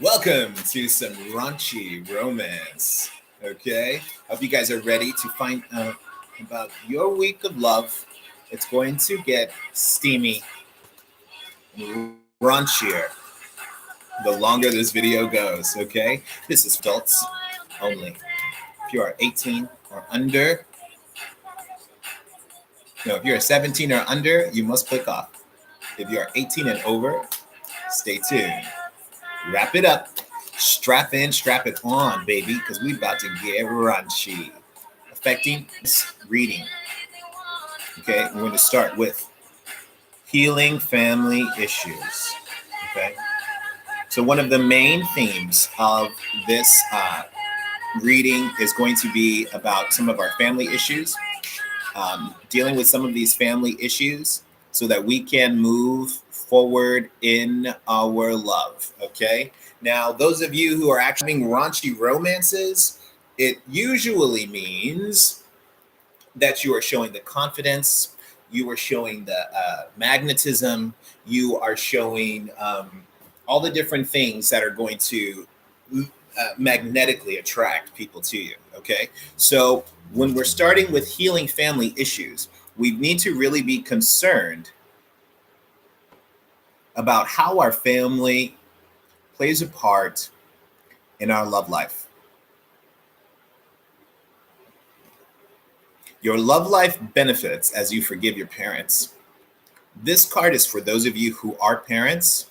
Welcome to some raunchy romance. Okay, hope you guys are ready to find out about your week of love. It's going to get steamy and raunchier the longer this video goes. Okay, this is for adults only. If you are 18 or under, no, if you're 17 or under, you must click off. If you are 18 and over, stay tuned. Wrap it up. Strap in, strap it on, baby, because we about to get raunchy. Affecting this reading. Okay, we're going to start with healing family issues. Okay, so one of the main themes of this reading is going to be about some of our family issues, dealing with some of these family issues so that we can move forward in our love. Okay. Now, those of you who are actually having raunchy romances, it usually means that you are showing the confidence, you are showing the magnetism, you are showing all the different things that are going to magnetically attract people to you. Okay. So when we're starting with healing family issues, we need to really be concerned about how our family plays a part in our love life. Your love life benefits as you forgive your parents. This card is for those of you who are parents.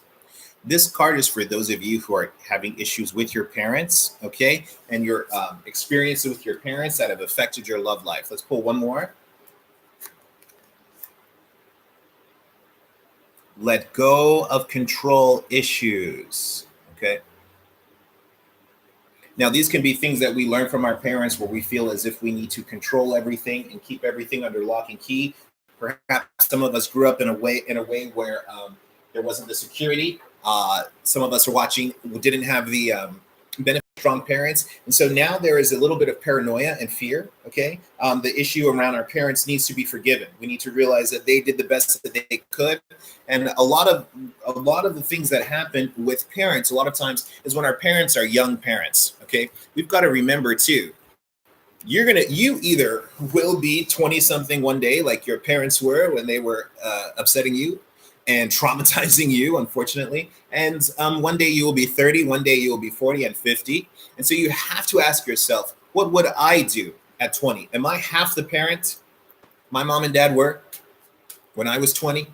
This card is for those of you who are having issues with your parents, okay? And your experiences with your parents that have affected your love life. Let's pull one more. Let go of control issues, okay? Now, these can be things that we learn from our parents where we feel as if we need to control everything and keep everything under lock and key. Perhaps some of us grew up in a way where there wasn't the security. Some of us are watching didn't have the benefit of strong parents, and so now there is a little bit of paranoia and fear. Okay, the issue around our parents needs to be forgiven. We need to realize that they did the best that they could, and a lot of the things that happen with parents a lot of times is when our parents are young parents. Okay, we've got to remember too. You either will be 20 something one day like your parents were when they were upsetting you and traumatizing you, unfortunately. And one day you will be 30, one day you will be 40 and 50. And so you have to ask yourself, what would I do at 20? Am I half the parent my mom and dad were when I was 20?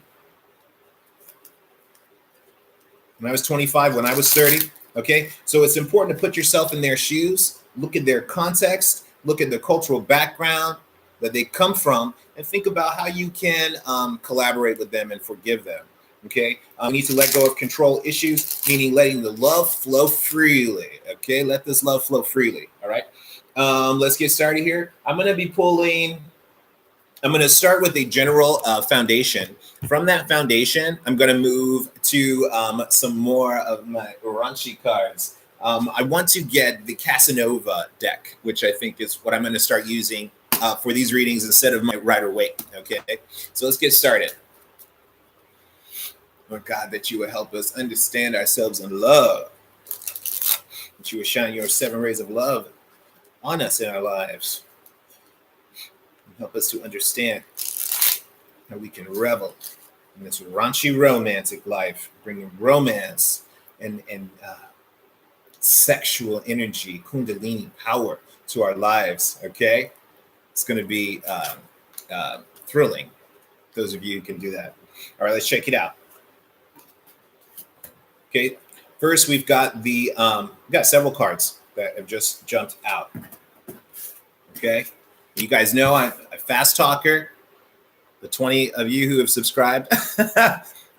When I was 25, when I was 30? Okay, so it's important to put yourself in their shoes, look at their context, look at the cultural background that they come from, and think about how you can collaborate with them and forgive them. Okay, we need to let go of control issues, meaning letting the love flow freely. Okay, let this love flow freely. All right, let's get started here. I'm going to start with a general foundation. From that foundation, I'm going to move to some more of my raunchy cards. I want to get the Casanova deck, which I think is what I'm going to start using for these readings instead of my Rider-Waite. Okay, so let's get started. Lord God, that you would help us understand ourselves in love. That you would shine your 7 rays of love on us in our lives. And help us to understand how we can revel in this raunchy romantic life, bringing romance and sexual energy, kundalini power to our lives. Okay, it's going to be thrilling. Those of you who can do that. All right, let's check it out. Okay, first we've got the we've got several cards that have just jumped out. Okay, you guys know I'm a fast talker. The 20 of you who have subscribed.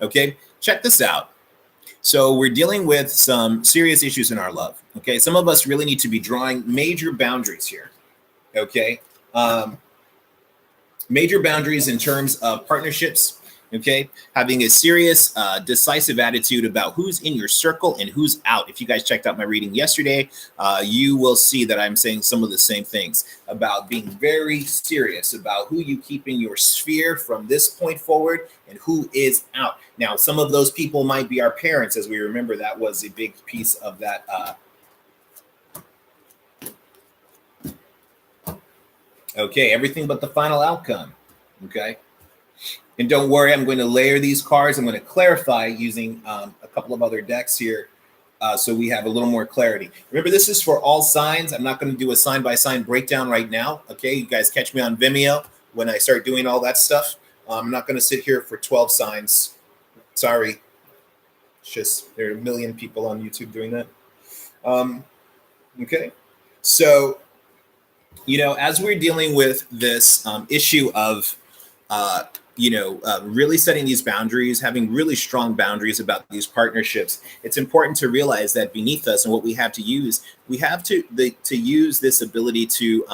Okay, check this out. So we're dealing with some serious issues in our love. Okay, some of us really need to be drawing major boundaries here. Okay, major boundaries in terms of partnerships, Okay, having a serious, decisive attitude about who's in your circle and who's out. If you guys checked out my reading yesterday, you will see that I'm saying some of the same things about being very serious about who you keep in your sphere from this point forward and who is out. Now, some of those people might be our parents, as we remember that was a big piece of that. Okay, everything but the final outcome. Okay. And don't worry, I'm going to layer these cards. I'm going to clarify using a couple of other decks here so we have a little more clarity. Remember, this is for all signs. I'm not going to do a sign-by-sign breakdown right now. Okay, you guys catch me on Vimeo when I start doing all that stuff. I'm not going to sit here for 12 signs. Sorry. It's just there are a million people on YouTube doing that. Okay, so, as we're dealing with this issue of really setting these boundaries, having really strong boundaries about these partnerships, it's important to realize that beneath us and what we have to use, we have to use this ability to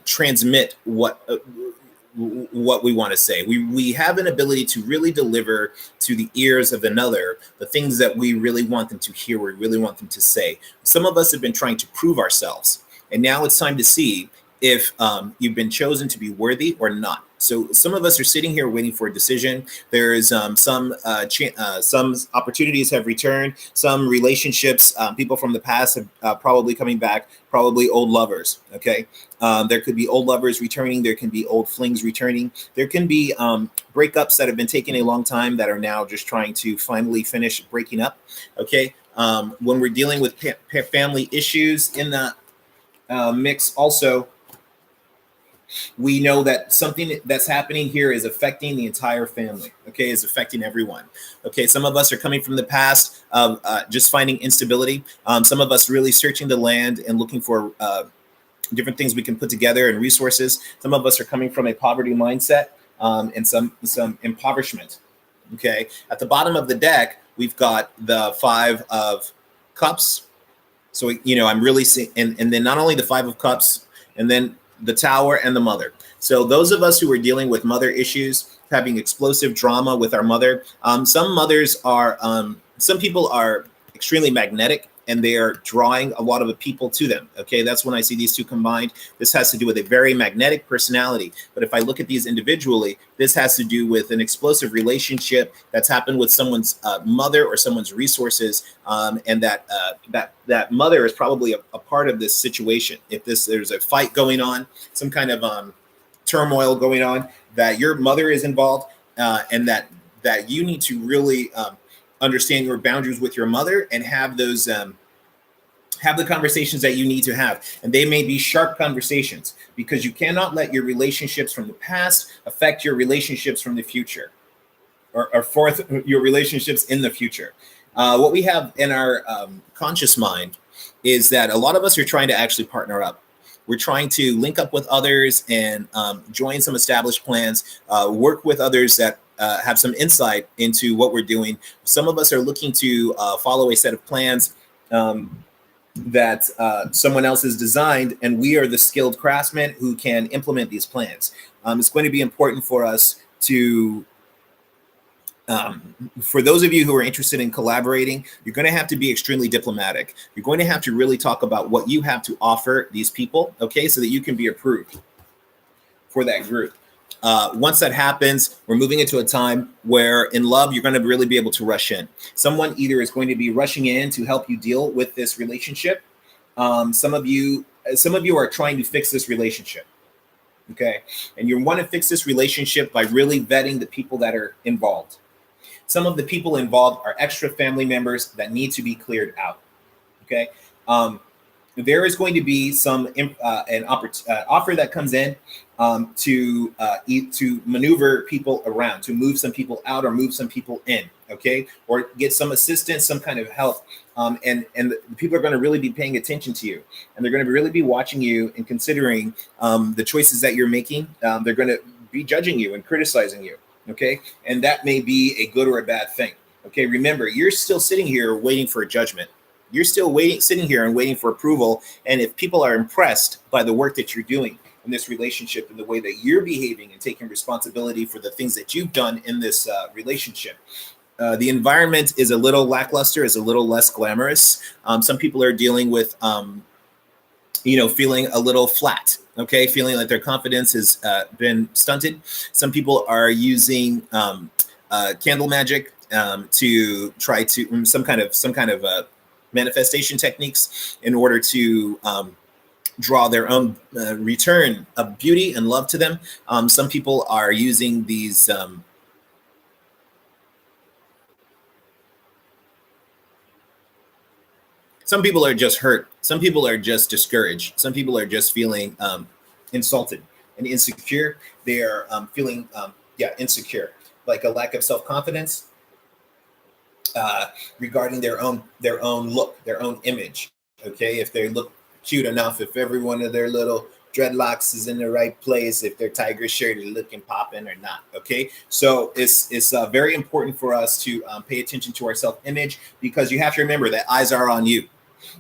transmit what we want to say. We have an ability to really deliver to the ears of another the things that we really want them to hear, we really want them to say. Some of us have been trying to prove ourselves, and now it's time to see if you've been chosen to be worthy or not. So some of us are sitting here waiting for a decision. There's some opportunities have returned. Some relationships, people from the past have probably coming back, probably old lovers, okay? There could be old lovers returning. There can be old flings returning. There can be breakups that have been taking a long time that are now just trying to finally finish breaking up, okay? When we're dealing with family issues in the mix also, we know that something that's happening here is affecting the entire family, okay, is affecting everyone. Okay, some of us are coming from the past of just finding instability. Some of us really searching the land and looking for different things we can put together and resources. Some of us are coming from a poverty mindset and some impoverishment, okay? At the bottom of the deck, we've got the 5 of Cups. So, I'm really seeing, and then not only the 5 of Cups, and then the Tower and the Mother. So those of us who are dealing with mother issues, having explosive drama with our mother, some mothers are, some people are extremely magnetic and they are drawing a lot of people to them. Okay, that's when I see these two combined. This has to do with a very magnetic personality. But if I look at these individually, this has to do with an explosive relationship that's happened with someone's mother or someone's resources, and that mother is probably a part of this situation. If there's a fight going on, some kind of turmoil going on, that your mother is involved, and that you need to really understand your boundaries with your mother and have those have the conversations that you need to have. And they may be sharp conversations, because you cannot let your relationships from the past affect your relationships from the future, or fourth, your relationships in the future. What we have in our conscious mind is that a lot of us are trying to actually partner up. We're trying to link up with others and join some established plans, work with others that have some insight into what we're doing. Some of us are looking to follow a set of plans that someone else has designed, and we are the skilled craftsmen who can implement these plans. It's going to be important for us to, for those of you who are interested in collaborating, you're going to have to be extremely diplomatic. You're going to have to really talk about what you have to offer these people, okay, so that you can be approved for that group. Once that happens, we're moving into a time where in love, you're going to really be able to rush in. Someone either is going to be rushing in to help you deal with this relationship. Some of you are trying to fix this relationship, okay? And you want to fix this relationship by really vetting the people that are involved. Some of the people involved are extra family members that need to be cleared out, okay? There is going to be some offer that comes in to maneuver people around, to move some people out or move some people in, okay, or get some assistance, some kind of help, and the people are going to really be paying attention to you, and they're going to really be watching you and considering the choices that you're making. They're going to be judging you and criticizing you, okay, and that may be a good or a bad thing. Okay, remember, you're still sitting here waiting for a judgment. You're still sitting here and waiting for approval. And if people are impressed by the work that you're doing, in this relationship and the way that you're behaving and taking responsibility for the things that you've done in this relationship. The environment is a little lackluster, is a little less glamorous. Some people are dealing with, feeling a little flat, okay, feeling like their confidence has been stunted. Some people are using candle magic to try to some kind of manifestation techniques in order to draw their own return of beauty and love to them. Some people are using these. Some people are just hurt. Some people are just discouraged. Some people are just feeling insulted and insecure. They are feeling, insecure, like a lack of self-confidence regarding their own look, their own image. Okay, if they look cute enough, if every one of their little dreadlocks is in the right place, if their tiger shirt is looking popping or not. Okay, so it's very important for us to pay attention to our self-image, because you have to remember that eyes are on you.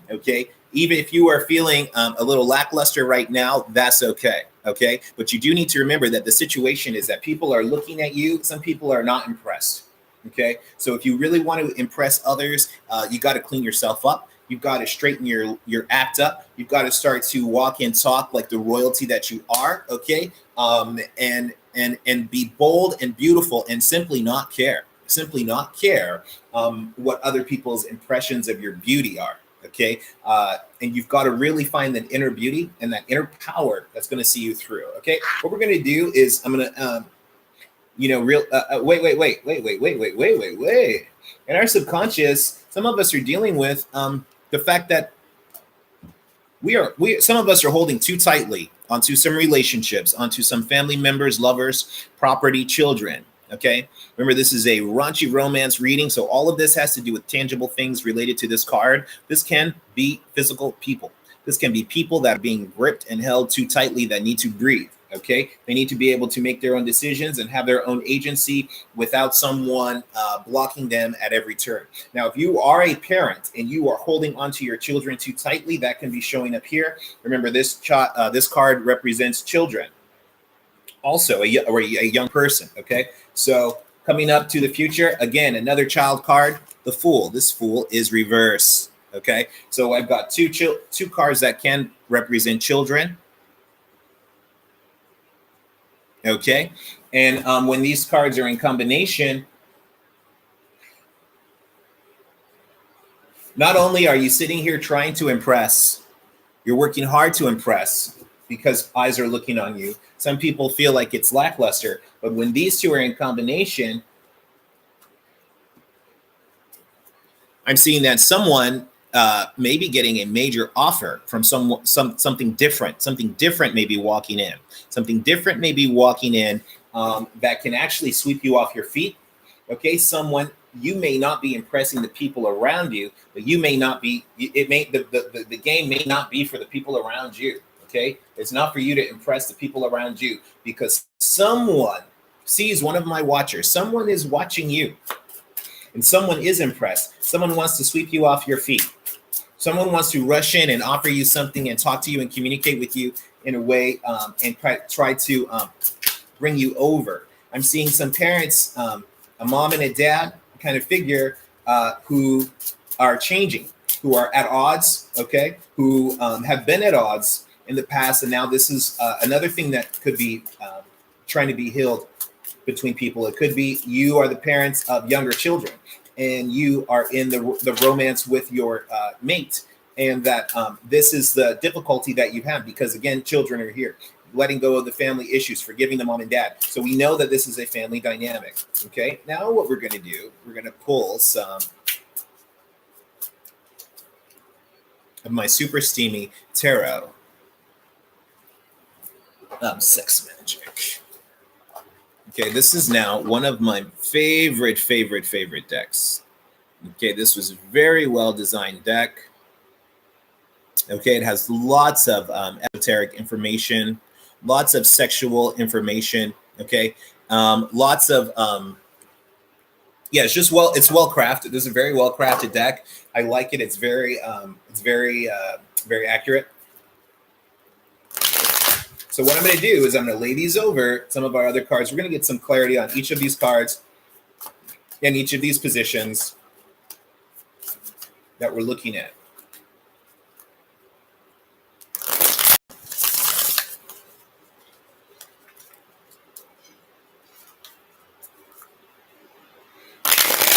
Okay, even if you are feeling a little lackluster right now, that's okay. Okay, but you do need to remember that the situation is that people are looking at you. Some people are not impressed. Okay, so if you really want to impress others, you got to clean yourself up. You've got to straighten your act up. You've got to start to walk and talk like the royalty that you are. Okay, and be bold and beautiful, and simply not care. Simply not care what other people's impressions of your beauty are. Okay, and you've got to really find that inner beauty and that inner power that's going to see you through. Okay, what we're going to do is I'm going to, wait. In our subconscious, some of us are dealing with the fact that some of us are holding too tightly onto some relationships, onto some family members, lovers, property, children. Okay, remember, this is a raunchy romance reading, so all of this has to do with tangible things related to this card. This can be physical people. This can be people that are being gripped and held too tightly, that need to breathe. Okay, they need to be able to make their own decisions and have their own agency without someone blocking them at every turn. Now, if you are a parent and you are holding onto your children too tightly, that can be showing up here. Remember, this card represents children, also a young person. Okay, so coming up to the future, again, another child card, the Fool. This Fool is reverse. Okay, so I've got two cards that can represent children. Okay, and when these cards are in combination, not only are you sitting here trying to impress, you're working hard to impress because eyes are looking on you. Some people feel like it's lackluster, but when these two are in combination, I'm seeing that someone may be getting a major offer from something different. Something different may be walking in. Something different may be walking in that can actually sweep you off your feet. Okay, you may not be impressing the people around you, but you may not be. The game may not be for the people around you. Okay, it's not for you to impress the people around you, because someone sees one of my watchers. Someone is watching you, and someone is impressed. Someone wants to sweep you off your feet. Someone wants to rush in and offer you something and talk to you and communicate with you in a way and try to bring you over. I'm seeing some parents, a mom and a dad kind of figure who are changing, who are at odds, okay, who have been at odds in the past. And now this is another thing that could be trying to be healed between people. It could be you are the parents of younger children, and you are in the romance with your mate, and that this is the difficulty that you have, because again, children are here, letting go of the family issues, forgiving the mom and dad. So we know that this is a family dynamic. Okay, now what we're going to do, we're going to pull some of my super steamy tarot sex magic. Okay, this is now one of my favorite decks. Okay, this was a very well designed deck. Okay, it has lots of esoteric information, lots of sexual information. Okay, lots of it's well crafted. This is a very well crafted deck. I like it. It's very accurate. So what I'm going to do is I'm going to lay these over some of our other cards. We're going to get some clarity on each of these cards and each of these positions that we're looking at.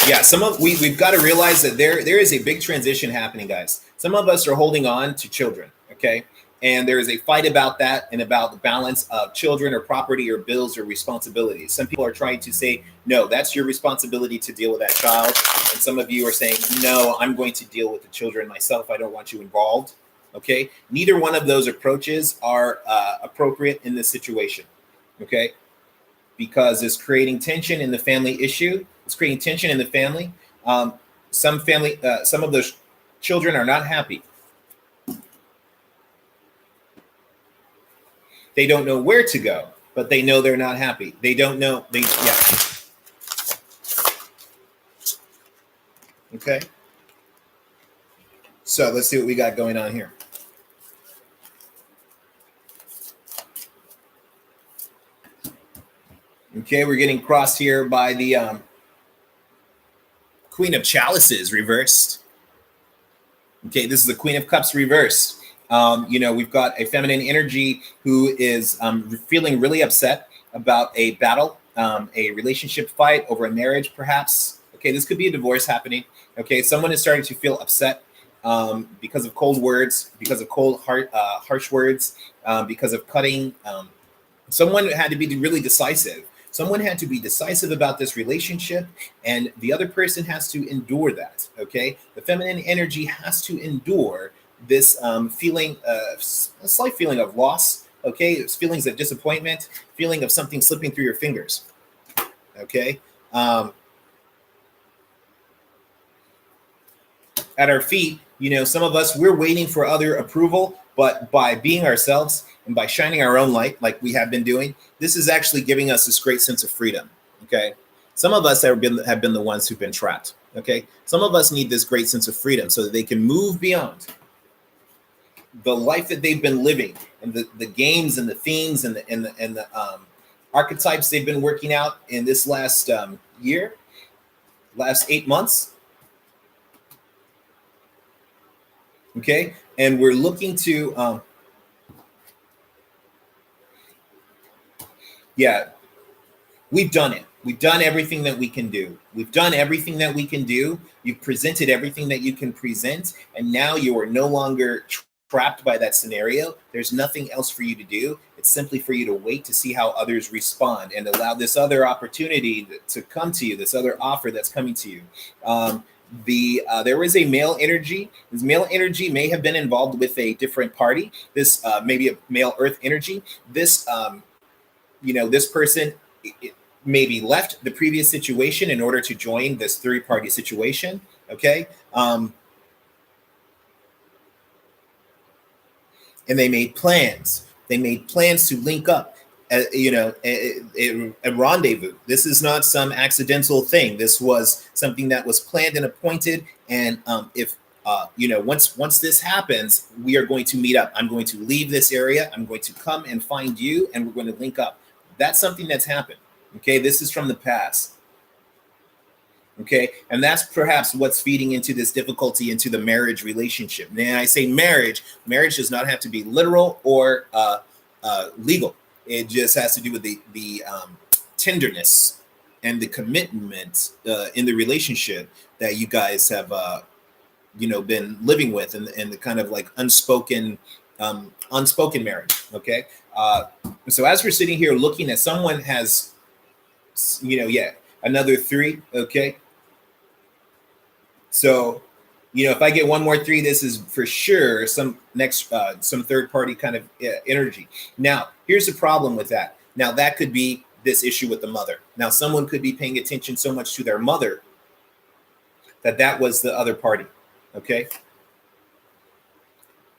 Yeah, we've got to realize that there is a big transition happening, guys. Some of us are holding on to children, okay? And there is a fight about that and about the balance of children or property or bills or responsibilities. Some people are trying to say, no, that's your responsibility to deal with that child. And some of you are saying, no, I'm going to deal with the children myself. I don't want you involved, okay? Neither one of those approaches are appropriate in this situation, okay? Because it's creating tension in the family issue. It's creating tension in the family. Some of those children are not happy. They don't know where to go, but they know they're not happy. They don't know. Okay. So let's see what we got going on here. Okay, we're getting crossed here by the Queen of Chalices reversed. Okay, this is the Queen of Cups reversed. We've got a feminine energy who is feeling really upset about a battle, a relationship fight over a marriage, perhaps. Okay, this could be a divorce happening. Okay, someone is starting to feel upset because of cold words, because of harsh words, because of cutting. Someone had to be really decisive. Someone had to be decisive about this relationship, and the other person has to endure that, okay? The feminine energy has to endure this feeling, a slight feeling of loss, okay? It's feelings of disappointment, feeling of something slipping through your fingers, okay? At our feet, some of us, we're waiting for other approval, but by being ourselves and by shining our own light like we have been doing, this is actually giving us this great sense of freedom, okay? Some of us have been the ones who've been trapped, okay? Some of us need this great sense of freedom so that they can move beyond the life that they've been living and the games and the themes and the archetypes they've been working out in this last year, last 8 months. Okay, and we're looking to, we've done it. We've done everything that we can do. We've done everything that we can do. You've presented everything that you can present, and now you are no longer trapped by that scenario. There's nothing else for you to do. It's simply for you to wait to see how others respond and allow this other opportunity to come to you, this other offer that's coming to you. There is a male energy. This male energy may have been involved with a different party. This maybe a male earth energy. This this person maybe left the previous situation in order to join this third-party situation. Okay, and they made plans. They made plans to link up. A rendezvous. This is not some accidental thing. This was something that was planned and appointed. And once this happens, we are going to meet up. I'm going to leave this area. I'm going to come and find you, and we're going to link up. That's something that's happened. Okay, this is from the past. Okay, and that's perhaps what's feeding into this difficulty into the marriage relationship. Now, I say marriage does not have to be literal or legal. It just has to do with the tenderness and the commitment in the relationship that you guys have been living with, and the kind of like unspoken marriage. Okay, so as we're sitting here looking at, someone has another 3. Okay, so if I get one more 3, this is for sure some third party kind of energy. Now, here's the problem with that. Now, that could be this issue with the mother. Now, someone could be paying attention so much to their mother that was the other party. Okay.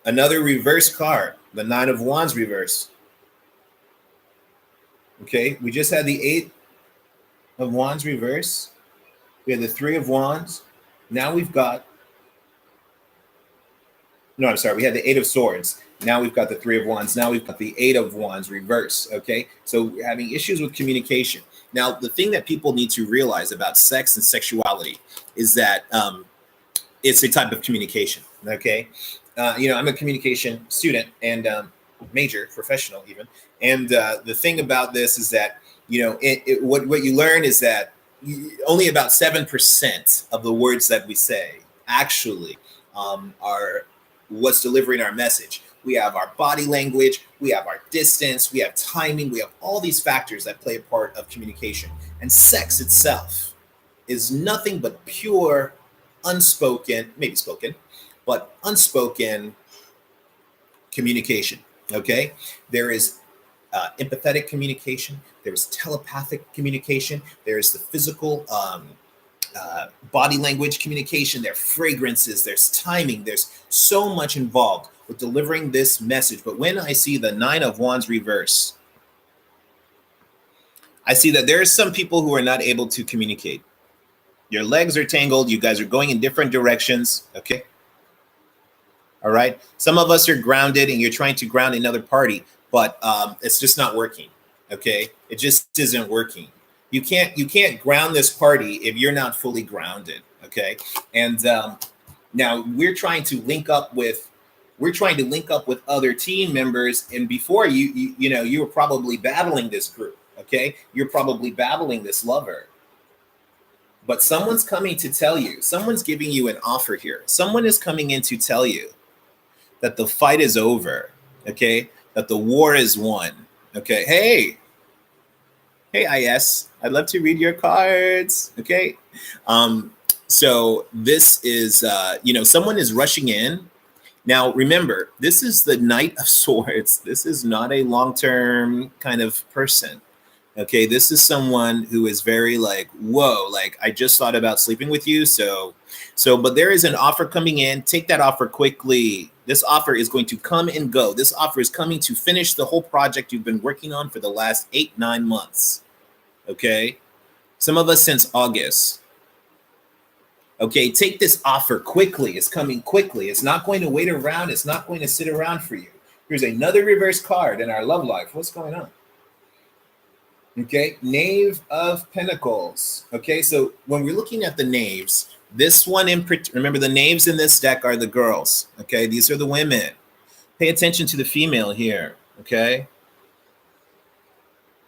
Another reverse card, the 9 of Wands reverse. Okay, we just had the 8 of Wands reverse. We had the 3 of Wands. Now we've got, no, I'm sorry, we had the 8 of Swords. Now we've got the Three of Wands. Now we've got the Eight of Wands reverse. Okay, so we're having issues with communication. Now, the thing that people need to realize about sex and sexuality is that it's a type of communication. Okay, I'm a communication student and major, professional even. And the thing about this is that what you learn is that only about 7% of the words that we say actually are what's delivering our message. We have our body language, we have our distance, we have timing, we have all these factors that play a part of communication. And sex itself is nothing but pure, unspoken, maybe spoken, but unspoken communication. Okay? There is empathetic communication, there's telepathic communication, there's the physical body language communication, there are fragrances, there's timing, there's so much involved with delivering this message. But when I see the Nine of Wands reverse, I see that there are some people who are not able to communicate. Your legs are tangled, you guys are going in different directions, okay? All right. Some of us are grounded and you're trying to ground another party, but it's just not working. Okay. It just isn't working. You can't ground this party if you're not fully grounded. Okay. And now we're trying to link up with other team members. And before you were probably battling this group. Okay. You're probably battling this lover. But someone's coming to tell you, someone's giving you an offer here. Someone is coming in to tell you that the fight is over, okay? That the war is won, okay? Hey, IS, I'd love to read your cards, okay? So this is, someone is rushing in. Now, remember, this is the Knight of Swords. This is not a long-term kind of person, okay? This is someone who is very like, whoa, like I just thought about sleeping with you. But there is an offer coming in. Take that offer quickly. This offer is going to come and go. This offer is coming to finish the whole project you've been working on for the last 8-9 months. Okay? Some of us since August. Okay, take this offer quickly. It's coming quickly. It's not going to wait around. It's not going to sit around for you. Here's another reverse card in our love life. What's going on? Okay, Knave of Pentacles. Okay, so when we're looking at the knaves, this one remember the knaves in this deck are the girls. Okay, these are the women. Pay attention to the female here. Okay,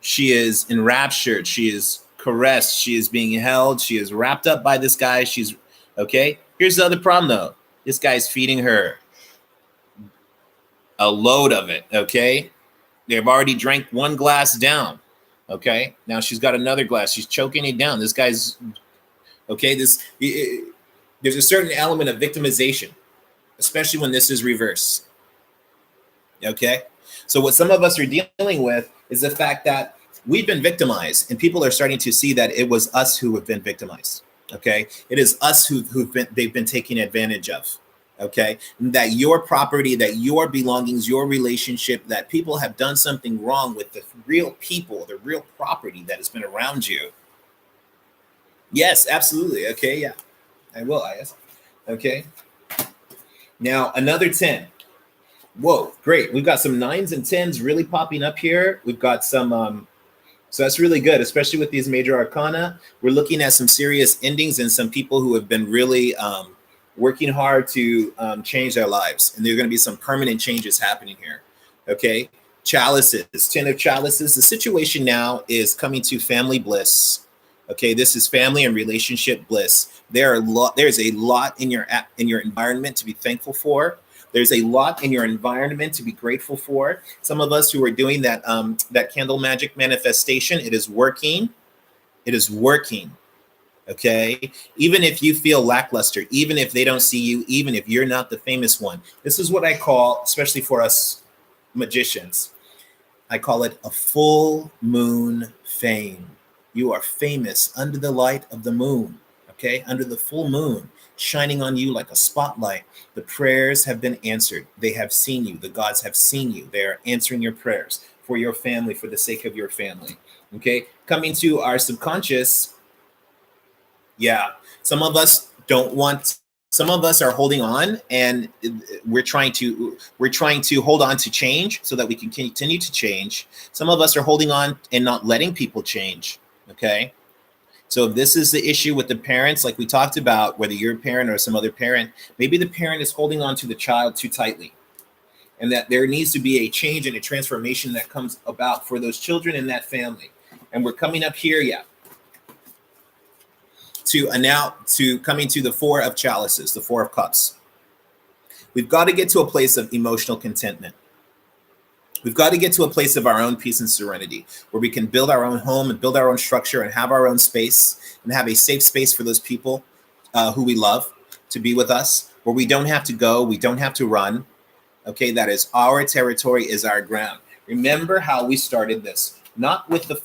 she is enraptured. She is caressed. She is being held. She is wrapped up by this guy. She's okay. Here's the other problem though. This guy's feeding her a load of it. Okay, they've already drank one glass down. Okay, now she's got another glass. She's choking it down. This guy's okay. There's a certain element of victimization, especially when this is reverse. Okay, so what some of us are dealing with is the fact that we've been victimized, and people are starting to see that it was us who have been victimized. Okay, it is us they've been taken advantage of. Okay, that your property, that your belongings, your relationship, that people have done something wrong with the real people, the real property that has been around you. Yes, absolutely. Okay, yeah, I will, IS. Okay. Now, another 10. Whoa, great. We've got some 9s and 10s really popping up here. We've got some, so that's really good, especially with these major arcana. We're looking at some serious endings and some people who have been really working hard to change their lives. And there are going to be some permanent changes happening here. Okay. Chalices, 10 of chalices. The situation now is coming to family bliss. Okay. This is family and relationship bliss. There's a lot in your environment to be thankful for. There's a lot in your environment to be grateful for. Some of us who are doing that, that candle magic manifestation, it is working. It is working. Okay, even if you feel lackluster, even if they don't see you, even if you're not the famous one, this is what I call, especially for us magicians, I call it a full moon fame. You are famous under the light of the moon, okay, under the full moon, shining on you like a spotlight. The prayers have been answered. They have seen you. The gods have seen you. They are answering your prayers for your family, for the sake of your family. Okay, coming to our subconscious. Yeah, some of us don't want Some of us are holding on, and we're trying to hold on to change so that we can continue to change. Some of us are holding on and not letting people change. Okay. So if this is the issue with the parents, like we talked about, whether you're a parent or some other parent, maybe the parent is holding on to the child too tightly, and that there needs to be a change and a transformation that comes about for those children in that family. And we're coming up here, yeah, to coming to the Four of Chalices, the Four of Cups. We've got to get to a place of emotional contentment. We've got to get to a place of our own peace and serenity, where we can build our own home and build our own structure and have our own space and have a safe space for those people who we love to be with us, where we don't have to go, we don't have to run. Okay, that is our territory, is our ground. Remember how we started this, not with the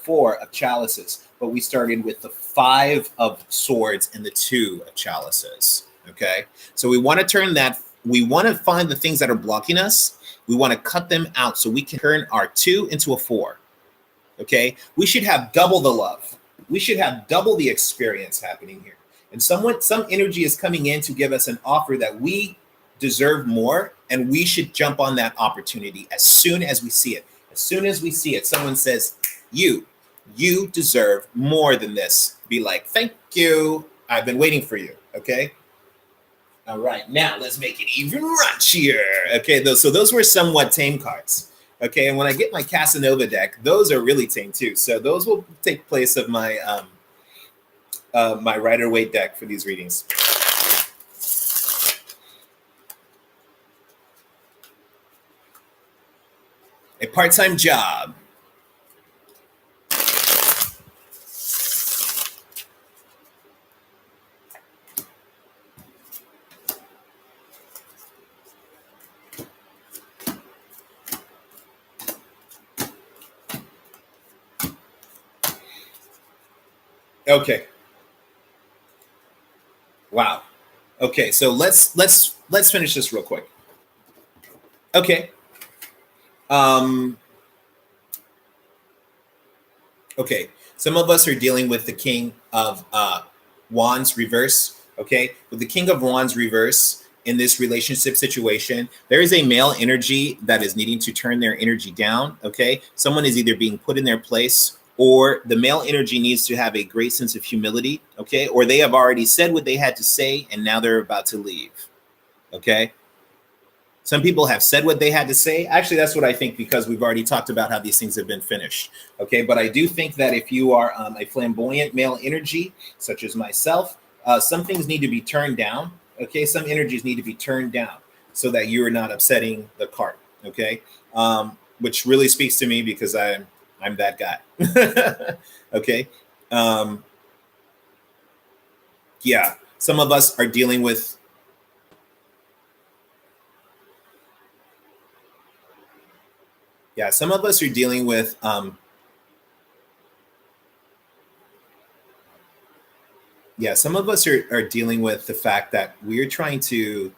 Four of Chalices, but we started with the Five of Swords and the Two of Chalices. Okay, so we want to turn that, we want to find the things that are blocking us. We want to cut them out so we can turn our two into a four. Okay, we should have double the love. We should have double the experience happening here. And some energy is coming in to give us an offer that we deserve more, and we should jump on that opportunity as soon as we see it. As soon as we see it, someone says, you deserve more than this. Be like, thank you. I've been waiting for you. Okay. All right, now let's make it even raunchier. Okay, so those were somewhat tame cards. Okay, and when I get my Casanova deck, those are really tame too. So those will take place of my my Rider-Waite deck for these readings. A part-time job. Okay. Wow. Okay, so let's finish this real quick. Okay. Okay. Some of us are dealing with the King of Wands reverse. Okay, with the King of Wands reverse in this relationship situation, there is a male energy that is needing to turn their energy down. Okay, someone is either being put in their place, or the male energy needs to have a great sense of humility. Okay, or they have already said what they had to say and now they're about to leave. Okay, some people have said what they had to say. Actually, that's what I think, because we've already talked about how these things have been finished. Okay, but I do think that if you are a flamboyant male energy, such as myself, some things need to be turned down. Okay, some energies need to be turned down so that you're not upsetting the cart. Okay, which really speaks to me because I'm that guy. Okay, yeah, some of us are dealing with. Yeah, some of us are dealing with some of us are dealing with the fact that we're trying to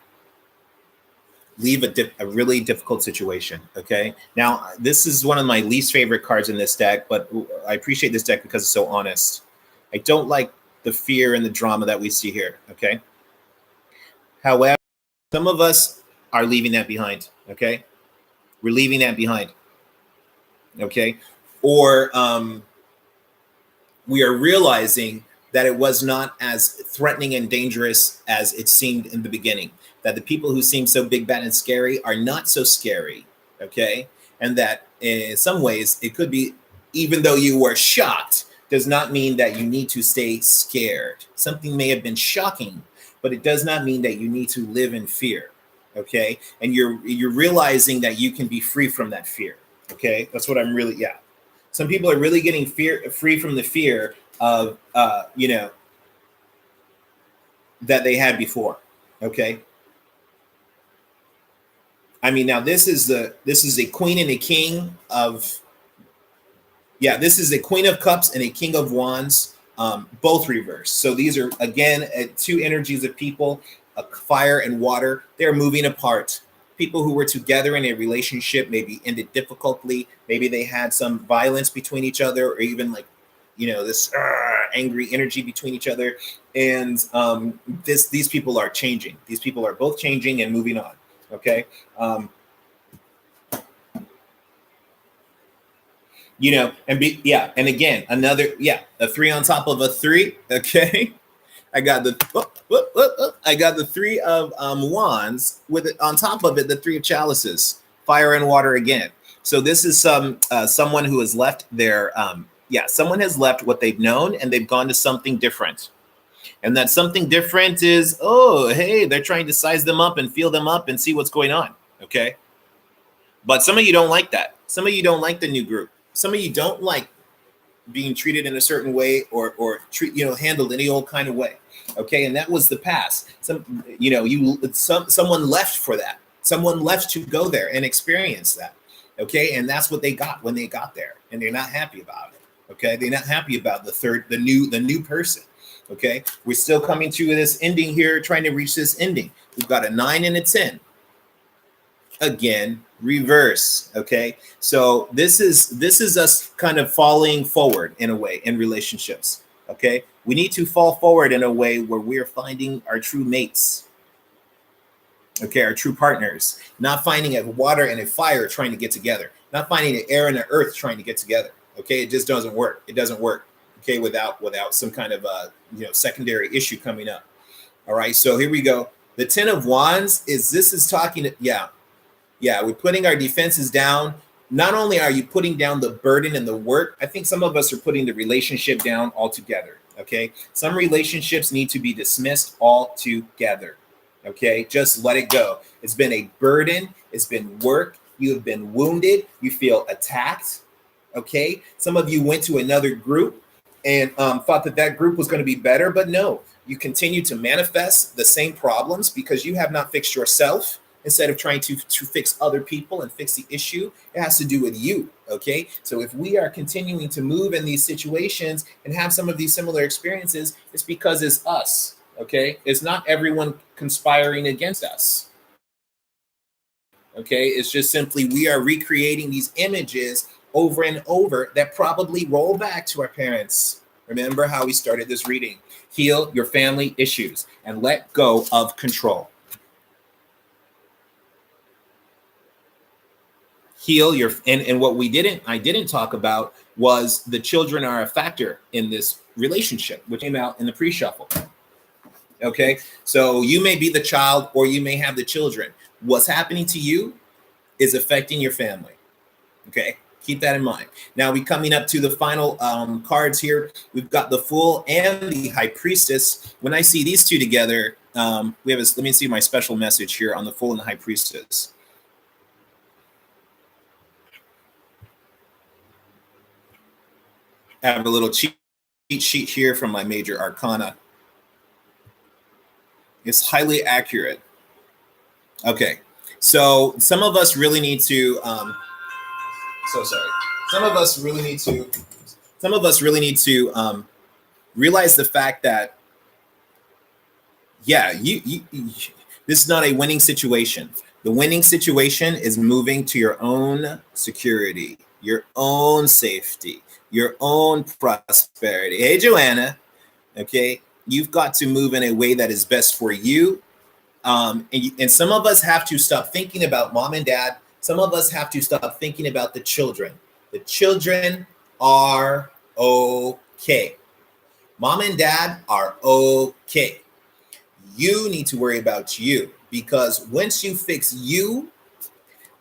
leave a really difficult situation. Okay, now this is one of my least favorite cards in this deck, but I appreciate this deck because it's so honest. I don't like the fear and the drama that we see here. Okay, however, some of us are leaving that behind. Okay, we're leaving that behind. Okay, or we are realizing that it was not as threatening and dangerous as it seemed in the beginning. That the people who seem so big, bad, and scary are not so scary. Okay, and that in some ways it could be, even though you were shocked, does not mean that you need to stay scared. Something may have been shocking, but it does not mean that you need to live in fear. Okay, and you're realizing that you can be free from that fear. Okay, that's what I'm really, yeah. Some people are really getting free from the fear of, that they had before. Okay. I mean, now this is a queen and a king of, this is a queen of cups and a king of wands, both reversed. So these are, again, two energies of people, fire and water. They're moving apart. People who were together in a relationship maybe ended difficultly. Maybe they had some violence between each other, or even like, this, angry energy between each other. And these people are changing. These people are both changing and moving on. Okay. And again, a 3 on top of a 3. Okay. I got the 3 of wands with it on top of it, the 3 of chalices, fire and water again. So this is someone who has left someone has left what they've known and they've gone to something different. And that something different is, hey, they're trying to size them up and feel them up and see what's going on. Okay. But some of you don't like that. Some of you don't like the new group. Some of you don't like being treated in a certain way or handled any old kind of way. Okay. And that was the past. Someone left for that. Someone left to go there and experience that. Okay. And that's what they got when they got there. And they're not happy about it. Okay. They're not happy about the new person. Okay. We're still coming to this ending here, trying to reach this ending. We've got a 9 and a 10. Again, reverse. Okay. So this is us kind of falling forward in a way in relationships. Okay. We need to fall forward in a way where we're finding our true mates. Okay. Our true partners, not finding a water and a fire trying to get together, not finding an air and an earth trying to get together. Okay. It just doesn't work. It doesn't work. Okay. Without some kind of secondary issue coming up. All right. So here we go. The 10 of wands is talking. We're putting our defenses down. Not only are you putting down the burden and the work, I think some of us are putting the relationship down altogether. Okay. Some relationships need to be dismissed altogether. Okay. Just let it go. It's been a burden. It's been work. You have been wounded. You feel attacked. Okay. Some of you went to another group and thought that group was going to be better, but no, you continue to manifest the same problems because you have not fixed yourself. Instead of trying to fix other people and fix the issue, it has to do with you, okay? So if we are continuing to move in these situations and have some of these similar experiences, it's because it's us, okay? It's not everyone conspiring against us, okay? It's just simply we are recreating these images over and over that probably roll back to our parents. Remember how we started this reading. Heal your family issues and let go of control. Heal your and what I didn't talk about was the children are a factor in this relationship, which came out in the pre-shuffle. Okay, so you may be the child or you may have the children. What's happening to you is affecting your family. Okay, keep that in mind. Now we coming up to the final cards here. We've got the Fool and the High Priestess. When I see these two together, let me see my special message here on the Fool and the High Priestess. I have a little cheat sheet here from my major arcana. It's highly accurate. Okay, so some of us really need to. Some of us really need to realize the fact that, this is not a winning situation. The winning situation is moving to your own security, your own safety, your own prosperity. Hey, Joanna. Okay. You've got to move in a way that is best for you. And some of us have to stop thinking about mom and dad. Some of us have to stop thinking about the children. The children are okay. Mom and dad are okay. You need to worry about you, because once you fix you,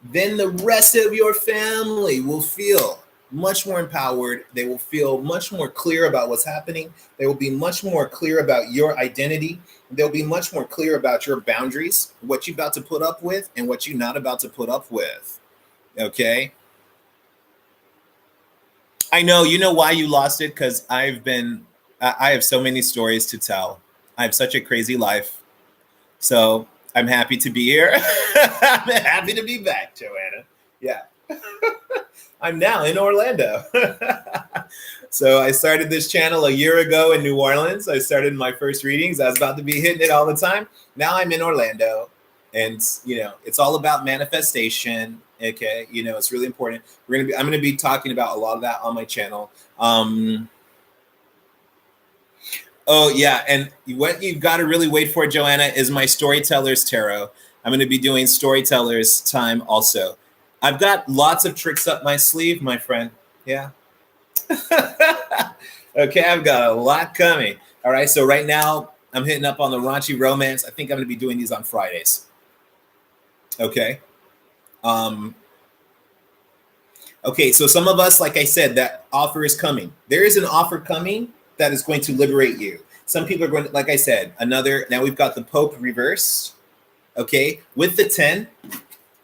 then the rest of your family will feel much more empowered. They will feel much more clear about what's happening. They will be much more clear about your identity. They'll be much more clear about your boundaries, what you're about to put up with and what you're not about to put up with. Okay? I know, you know why you lost it? Because I have so many stories to tell. I have such a crazy life. So I'm happy to be here. I'm happy to be back, Joanna. Yeah. I'm now in Orlando. So I started this channel a year ago in New Orleans. I started my first readings. I was about to be hitting it all the time. Now I'm in Orlando. And, it's all about manifestation. Okay. It's really important. I'm going to be talking about a lot of that on my channel. Oh yeah, and what you've got to really wait for, Joanna, is my Storytellers Tarot. I'm going to be doing Storytellers time also. I've got lots of tricks up my sleeve, my friend. Yeah. Okay, I've got a lot coming. All right, so right now I'm hitting up on the Raunchy Romance. I think I'm going to be doing these on Fridays. Okay. Um, okay, so some of us, like I said, that offer is coming. There is an offer coming that is going to liberate you. Some people are going to, like I said, another. Now we've got the Pope reversed. Okay, with the 10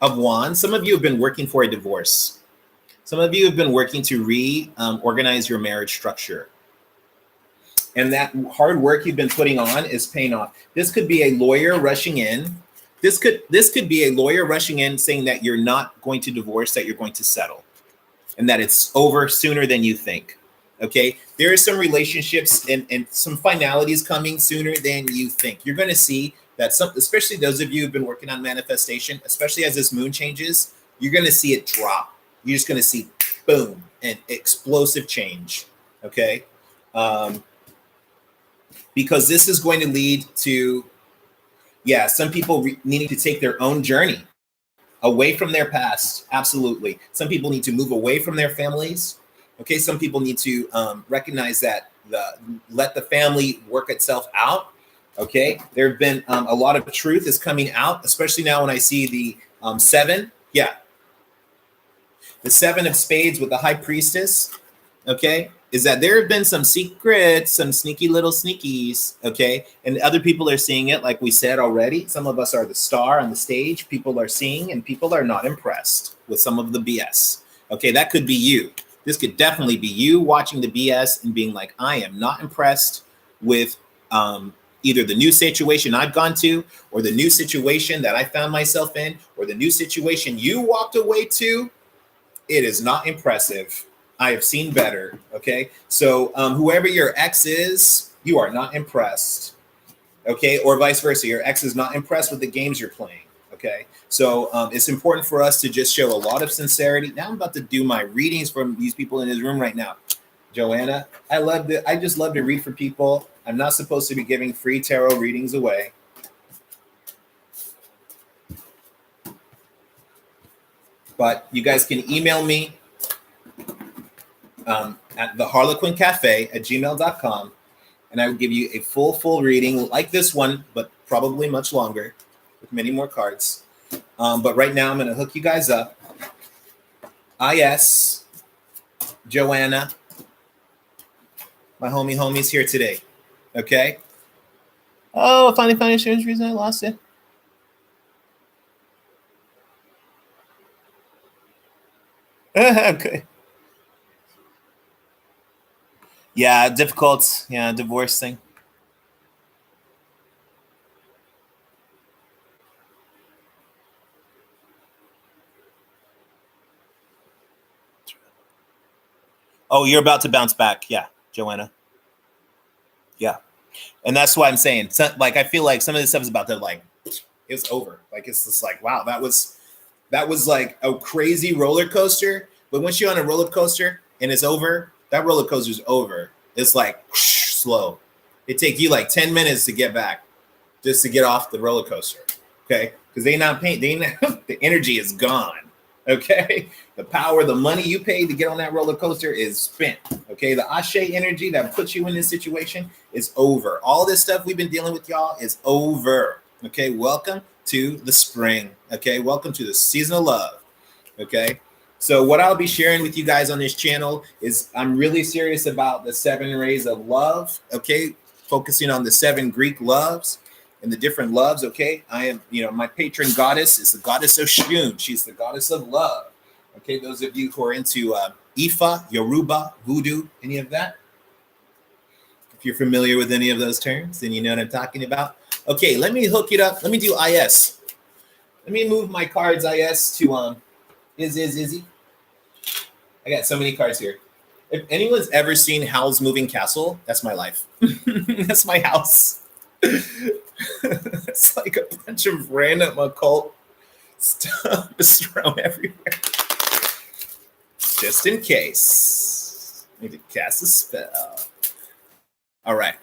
of Wands, some of you have been working for a divorce. Some of you have been working to reorganize your marriage structure. And that hard work you've been putting on is paying off. This could be a lawyer rushing in. This could be a lawyer rushing in saying that you're not going to divorce, that you're going to settle, and that it's over sooner than you think. Okay, there are some relationships and some finalities coming sooner than you think. You're going to see that some, especially those of you who've been working on manifestation, especially as this moon changes, you're going to see it drop. You're just going to see boom and explosive change. Okay, because this is going to lead to, yeah, some people needing to take their own journey away from their past. Absolutely. Some people need to move away from their families. Okay, some people need to recognize that let the family work itself out. Okay, there have been a lot of truth is coming out, especially now when I see the 7. Yeah, the 7 of Spades with the High Priestess. Okay, is that there have been some secrets, some sneaky little sneakies. Okay, and other people are seeing it, like we said already. Some of us are the star on the stage. People are seeing, and people are not impressed with some of the BS. Okay, that could be you. This could definitely be you watching the BS and being like, I am not impressed with either the new situation I've gone to, or the new situation that I found myself in, or the new situation you walked away to. It is not impressive. I have seen better. Okay, so whoever your ex is, you are not impressed. Okay, or vice versa, your ex is not impressed with the games you're playing. Okay, so it's important for us to just show a lot of sincerity. Now I'm about to do my readings from these people in this room right now. Joanna, I just love to read for people. I'm not supposed to be giving free tarot readings away. But you guys can email me at theharlequincafe at gmail.com, and I will give you a full reading like this one, but probably much longer with many more cards. But right now I'm going to hook you guys up. IS, Joanna, my homie's here today. Okay. Oh, finally found insurance reason I lost it. Okay. Yeah, difficult. Yeah, divorce thing. Oh, you're about to bounce back. Yeah, Joanna. Yeah. And that's why I'm saying, so, like, I feel like some of this stuff is about to, like, it's over. Like, it's just like, wow, that was like a crazy roller coaster. But once you're on a roller coaster and it's over, that roller coaster's over. It's like whoosh, slow. It take you like 10 minutes to get back, just to get off the roller coaster. Okay, because the energy is gone. Okay, the power, the money you paid to get on that roller coaster is spent. Okay, the Ashe energy that puts you in this situation is over. All this stuff we've been dealing with, y'all, is over. Okay, welcome to the spring. Okay, welcome to the season of love. Okay, so what I'll be sharing with you guys on this channel is I'm really serious about the 7 rays of love. Okay, focusing on the 7 Greek loves and the different loves. Okay, I am, my patron goddess is the goddess of Shun. She's the goddess of love. Okay, those of you who are into Ifa, Yoruba, Voodoo, any of that, if you're familiar with any of those terms, then you know what I'm talking about. Okay, let me hook it up. Let me do IS. Let me move my cards IS to Izzy. I got so many cards here. If anyone's ever seen Howl's Moving Castle, that's my life. That's my house. It's like a bunch of random occult stuff just thrown everywhere. Just in case. I need to cast a spell. All right.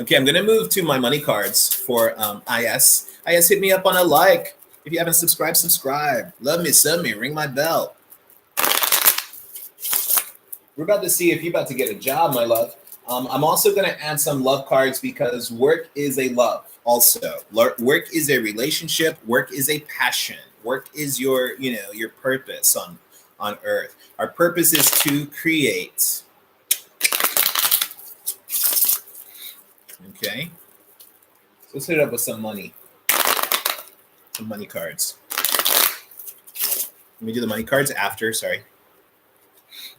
Okay, I'm gonna move to my money cards for IS. IS, hit me up on a like. If you haven't subscribed, subscribe. Love me, sub me, ring my bell. We're about to see if you're about to get a job, my love. I'm also going to add some love cards because work is a love also. Work is a relationship. Work is a passion. Work is your, your purpose on earth. Our purpose is to create. Okay. So let's hit it up with some money. Some money cards. Let me do the money cards after, sorry.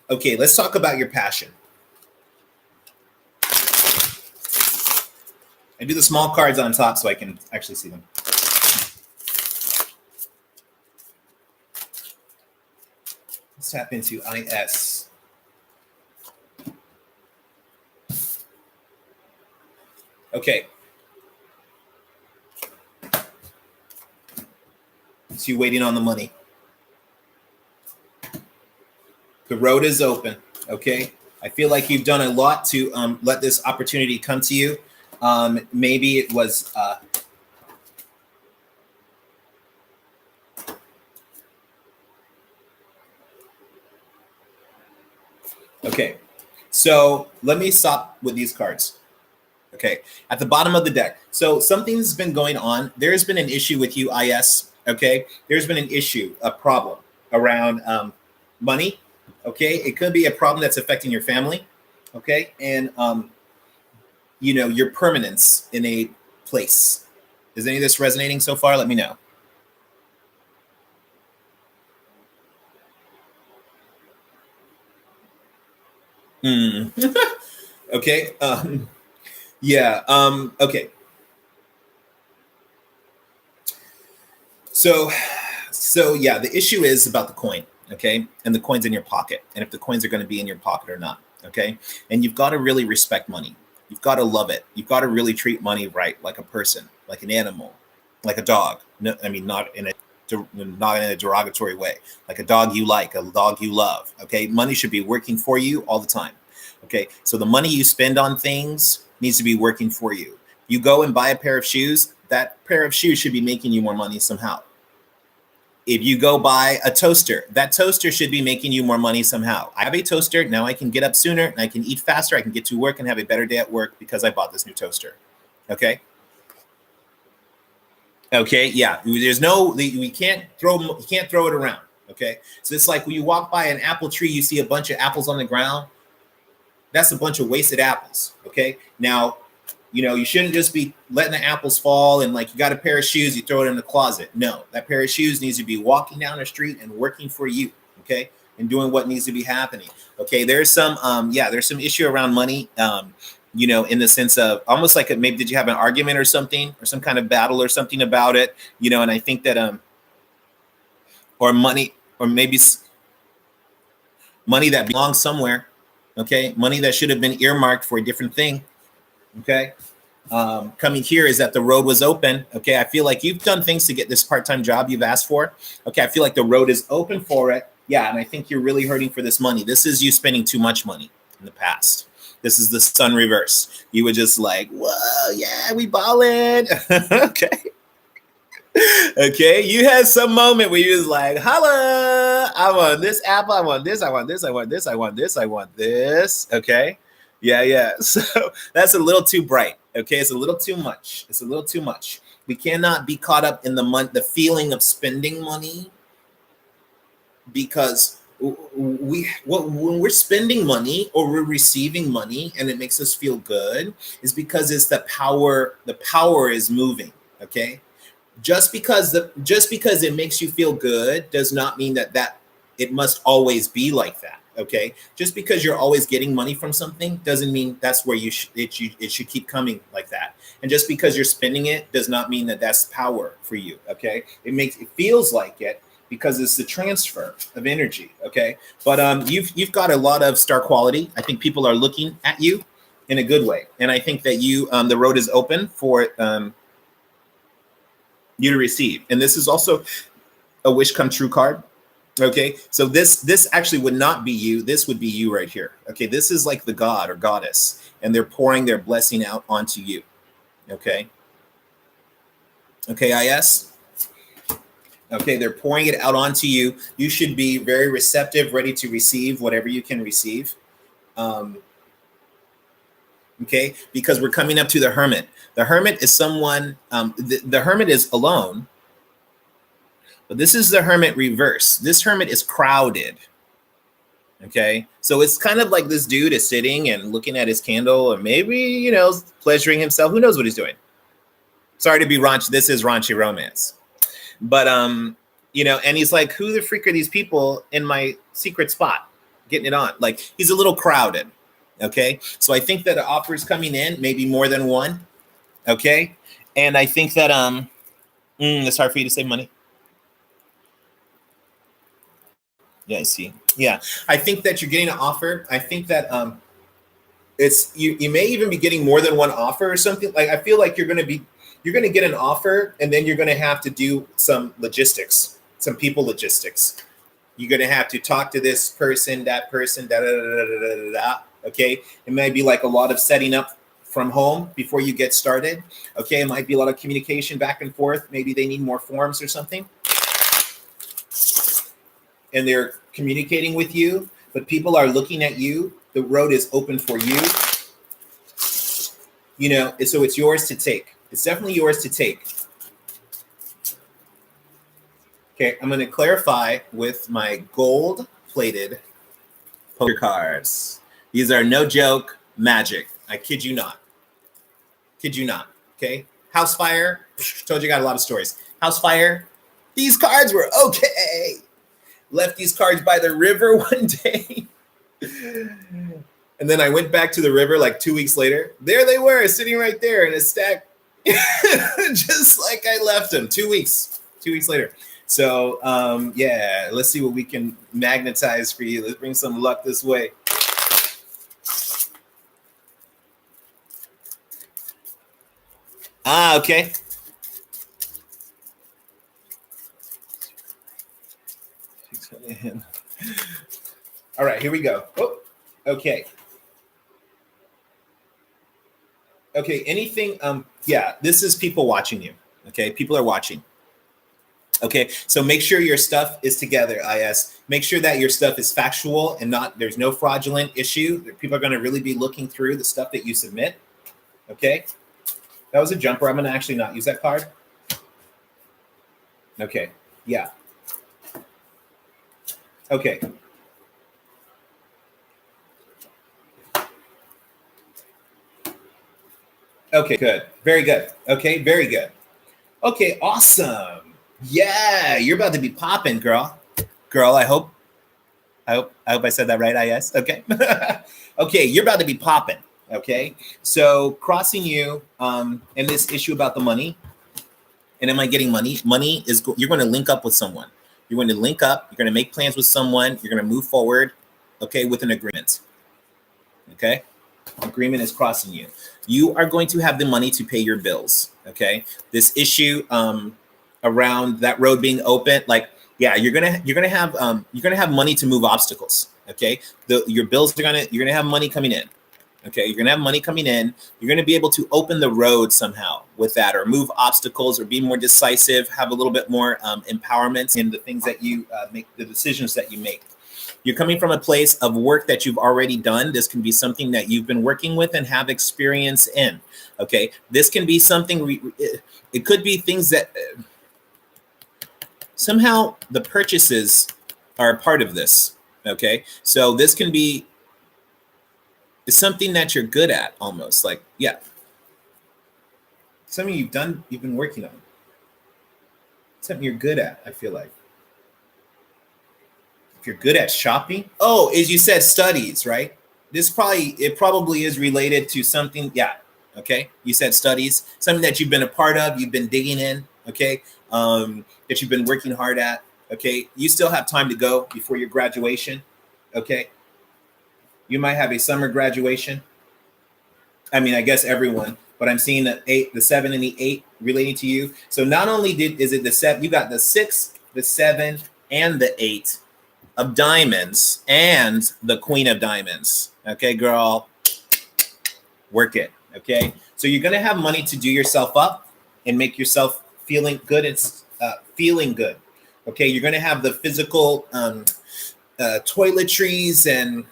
Okay, let's talk about your passion. I do the small cards on top so I can actually see them. Let's tap into IS. Okay. So you're waiting on the money. The road is open, okay? I feel like you've done a lot to let this opportunity come to you. Maybe it was... okay, so let me stop with these cards. Okay, at the bottom of the deck. So something's been going on. There's been an issue with you, IS, okay? There's been an issue, a problem around money, okay? It could be a problem that's affecting your family, okay? And, your permanence in a place. Is any of this resonating so far? Let me know. Okay. Yeah. Okay. So yeah, the issue is about the coin, okay? And the coin's in your pocket, and if the coins are going to be in your pocket or not, okay? And you've got to really respect money. You've got to love it. You've got to really treat money right, like a person, like an animal, like a dog. No, I mean, not in a derogatory way. Like a dog you like, a dog you love, okay? Money should be working for you all the time, okay? So the money you spend on things needs to be working for you. You go and buy a pair of shoes, that pair of shoes should be making you more money somehow. If you go buy a toaster, that toaster should be making you more money somehow. I have a toaster. Now I can get up sooner and I can eat faster. I can get to work and have a better day at work because I bought this new toaster. Okay. Okay. Yeah. We can't throw it around. Okay. So it's like when you walk by an apple tree, you see a bunch of apples on the ground. That's a bunch of wasted apples. Okay. Now, you shouldn't just be letting the apples fall and like you got a pair of shoes, you throw it in the closet. No, that pair of shoes needs to be walking down the street and working for you, okay? And doing what needs to be happening. Okay, there's some issue around money, in the sense of almost like maybe did you have an argument or something or some kind of battle or something about it, and I think that or money or maybe money that belongs somewhere, okay? Money that should have been earmarked for a different thing. Okay. Coming here is that the road was open. Okay. I feel like you've done things to get this part-time job you've asked for. Okay. I feel like the road is open for it. Yeah. And I think you're really hurting for this money. This is you spending too much money in the past. This is the sun reverse. You were just like, whoa, yeah, we ballin'. Okay. Okay, you had some moment where you was like, holla, I want this apple, I want this, I want this, I want this, I want this, I want this. Okay. Yeah. So that's a little too bright. Okay. It's a little too much. It's a little too much. We cannot be caught up in the feeling of spending money because when we're spending money or we're receiving money and it makes us feel good is because it's the power is moving. Okay. Just because it makes you feel good does not mean that it must always be like that. Okay, just because you're always getting money from something doesn't mean that's where it should keep coming like that. And just because you're spending it does not mean that that's power for you. Okay, it feels like it because it's the transfer of energy. Okay, but you've got a lot of star quality. I think people are looking at you in a good way, and I think that the road is open for you to receive. And this is also a wish come true card. Okay, so this actually would not be you. This would be you right here. Okay, this is like the god or goddess, and they're pouring their blessing out onto you. Okay. Okay, IS. Okay, they're pouring it out onto you. You should be very receptive, ready to receive whatever you can receive. Um, okay, because we're coming up to the hermit. The hermit is someone. The hermit is alone, but this is the hermit reverse. This hermit is crowded. Okay, so it's kind of like this dude is sitting and looking at his candle, or maybe pleasuring himself. Who knows what he's doing? Sorry to be raunchy. This is raunchy romance, but and he's like, who the freak are these people in my secret spot getting it on? Like, he's a little crowded. Okay, so I think that an offer is coming in, maybe more than one. Okay, and I think that it's hard for you to save money. Yeah, I see. Yeah, I think that you're getting an offer. I think that it's you may even be getting more than one offer or something. Like, I feel like you're going to get an offer, and then you're going to have to do some logistics, some people logistics. You're going to have to talk to this person, that person, da da da da da da da. Okay, it might be like a lot of setting up from home before you get started. Okay, it might be a lot of communication back and forth. Maybe they need more forms or something, and they're communicating with you, but people are looking at you. The road is open for you. So it's yours to take. It's definitely yours to take. Okay, I'm going to clarify with my gold-plated poker cards. These are no joke magic. I kid you not. Kid you not. Okay, House Fire. Told you I got a lot of stories. House Fire. These cards were okay. Left these cards by the river one day. And then I went back to the river like 2 weeks later. There they were, sitting right there in a stack. Just like I left them 2 weeks. 2 weeks later. So, yeah, let's see what we can magnetize for you. Let's bring some luck this way. Okay. All right, here we go. Oh, okay. Okay, anything, yeah, this is people watching you. Okay, people are watching. Okay, so make sure your stuff is together, IS. Make sure that your stuff is factual and there's no fraudulent issue. People are going to really be looking through the stuff that you submit. Okay, that was a jumper. I'm going to actually not use that card. Okay, yeah. Okay. Okay, good. Very good. Okay, very good. Okay, awesome. Yeah, you're about to be popping, girl. Girl, I hope I said that right, IS. Okay. Okay, you're about to be popping. Okay. So crossing you and this issue about the money. And am I getting money? Money is you're going to link up with someone. You're going to link up, you're going to make plans with someone, you're going to move forward, okay, with an agreement. Okay? Agreement is crossing you. You are going to have the money to pay your bills. Okay. This issue around that road being open, like, yeah, you're gonna have money to move obstacles. Okay. Your bills you're gonna have money coming in. Okay, you're gonna have money coming in. You're gonna be able to open the road somehow with that, or move obstacles, or be more decisive, have a little bit more empowerment in the things that you make, the decisions that you make. You're coming from a place of work that you've already done. This can be something that you've been working with and have experience in. Okay, this can be something. It could be things that somehow the purchases are a part of this. Okay, so this can be something that you're good at, almost like, yeah, something you've been working on, something you're good at. I feel like. If you're good at shopping, as you said, studies, right? It probably is related to something. Yeah. Okay. You said studies, something that you've been a part of, you've been digging in. Okay. That you've been working hard at. Okay. You still have time to go before your graduation. Okay. You might have a summer graduation. I mean, I guess everyone, but I'm seeing the 7, and the 8 relating to you. So not only is it the 7, you got the 6, the 7, and the 8 of diamonds and the queen of diamonds. Okay, girl, work it. Okay, so you're going to have money to do yourself up and make yourself feeling good. It's feeling good. Okay, you're going to have the physical toiletries and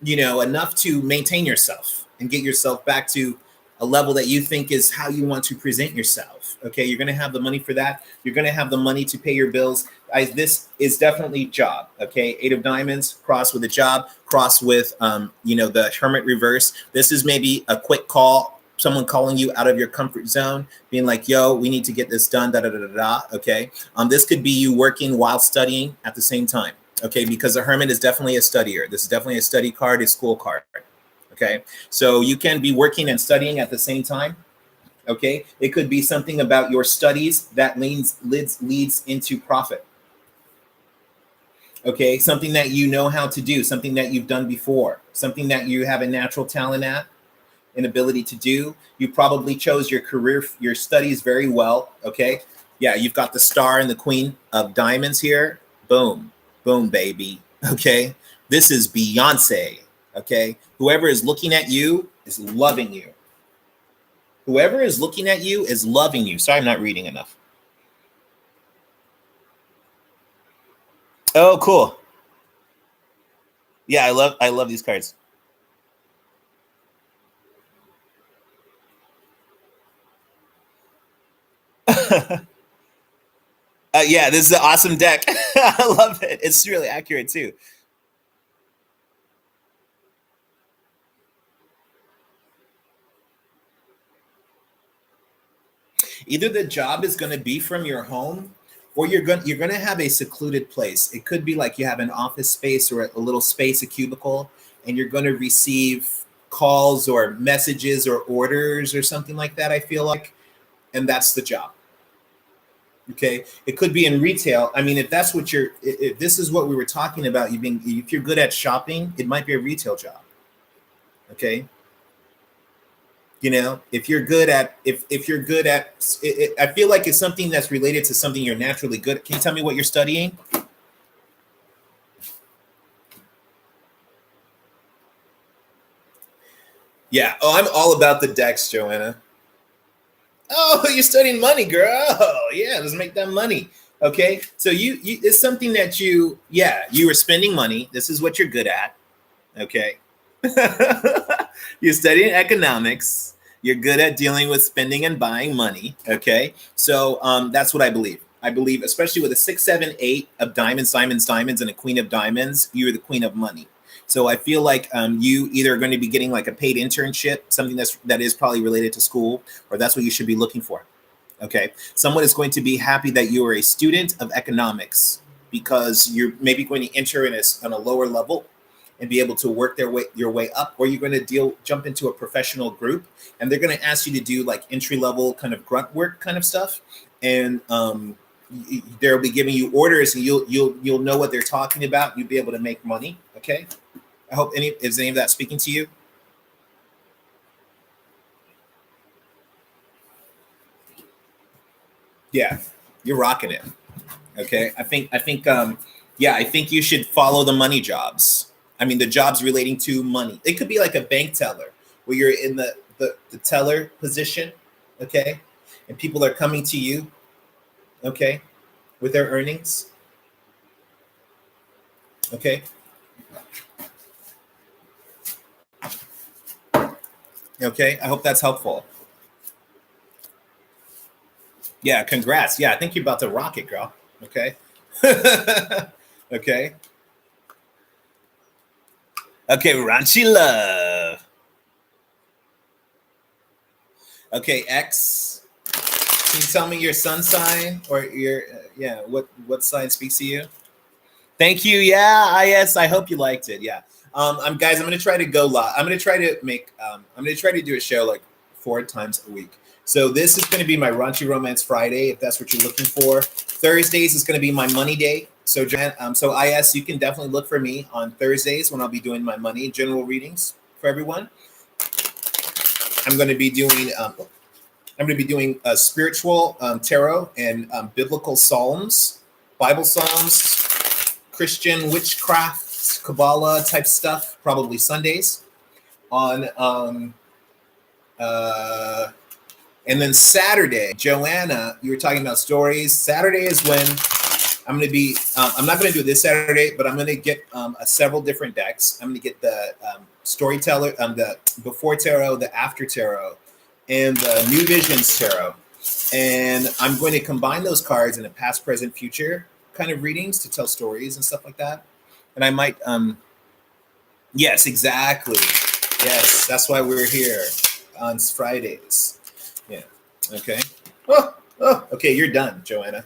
enough to maintain yourself and get yourself back to a level that you think is how you want to present yourself. Okay, you're going to have the money for that. You're going to have the money to pay your bills. This is definitely job. Okay, 8 of diamonds cross with a job, cross with the hermit reverse. This is maybe a quick call, someone calling you out of your comfort zone, being like, yo, we need to get this done, da da da da da. Okay, this could be you working while studying at the same time. Okay, because the hermit is definitely a studier. This is definitely a study card, a school card. Okay, so you can be working and studying at the same time. Okay, it could be something about your studies that leads into profit. Okay, something that you know how to do, something that you've done before, something that you have a natural talent at, an ability to do. You probably chose your career, your studies very well. Okay, yeah, you've got the star and the queen of diamonds here. Boom, boom, baby. Okay, this is Beyonce. Okay, whoever is looking at you is loving you. Whoever is looking at you is loving you. Sorry, I'm not reading enough. Oh, cool. Yeah, I love these cards. Yeah, this is an awesome deck. I love it. It's really accurate too. Either the job is going to be from your home, or you're going to have a secluded place. It could be like you have an office space or a little space, a cubicle, and you're going to receive calls or messages or orders or something like that. I feel like, and that's the job. Okay, it could be in retail. I mean, if that's what if this is what we were talking about, if you're good at shopping, it might be a retail job. Okay, if you're good at if you're good at I feel like it's something that's related to something you're naturally good at. Can you tell me what you're studying? Yeah. Oh, I'm all about the decks, Joanna. Oh, you're studying money, girl. Oh, yeah, let's make that money. Okay, so you it's something that you were spending money. This is what you're good at. Okay. You're studying economics. You're good at dealing with spending and buying money. Okay. So that's what I believe. I believe, especially with a 6, 7, 8 of diamonds, diamonds, diamonds, and a queen of diamonds, you're the queen of money. So I feel like you either are going to be getting like a paid internship, something that is probably related to school, or that's what you should be looking for. Okay. Someone is going to be happy that you are a student of economics because you're maybe going to enter on a lower level and be able to work your way up, or you're going to jump into a professional group and they're going to ask you to do like entry level kind of grunt work kind of stuff, and they'll be giving you orders and you'll know what they're talking about. You'll be able to make money. Okay, I hope is any of that speaking to you? Yeah, you're rocking it. Okay, I think you should follow the money jobs. I mean, the jobs relating to money. It could be like a bank teller where you're in the teller position, okay, and people are coming to you, okay, with their earnings, okay. Okay, I hope that's helpful. Yeah, congrats. Yeah, I think you're about to rock it, girl. Okay. Okay. Okay, Raunchy love. Okay, X. Can you tell me your sun sign or your what sign speaks to you? Thank you. Yeah, yes. I hope you liked it. Yeah. I'm guys. I'm gonna try to go live. I'm gonna try to make. I'm gonna try to do a show like 4 times a week. So this is gonna be my Raunchy Romance Friday, if that's what you're looking for. Thursdays is gonna be my money day. So so IS, you can definitely look for me on Thursdays when I'll be doing my money general readings for everyone. I'm gonna be doing. Spiritual tarot and biblical psalms, Bible psalms, Christian witchcraft, Kabbalah type stuff, probably Sundays. On and then Saturday, Joanna, you were talking about stories. Saturday is when I'm going to be. I'm not going to do it this Saturday, but I'm going to get several different decks. I'm going to get the storyteller, the before tarot, the after tarot, and the new visions tarot. And I'm going to combine those cards in a past, present, future kind of readings to tell stories and stuff like that. And I might, yes, exactly. Yes, that's why we're here on Fridays. Yeah. Okay. Oh, okay. You're done, Joanna.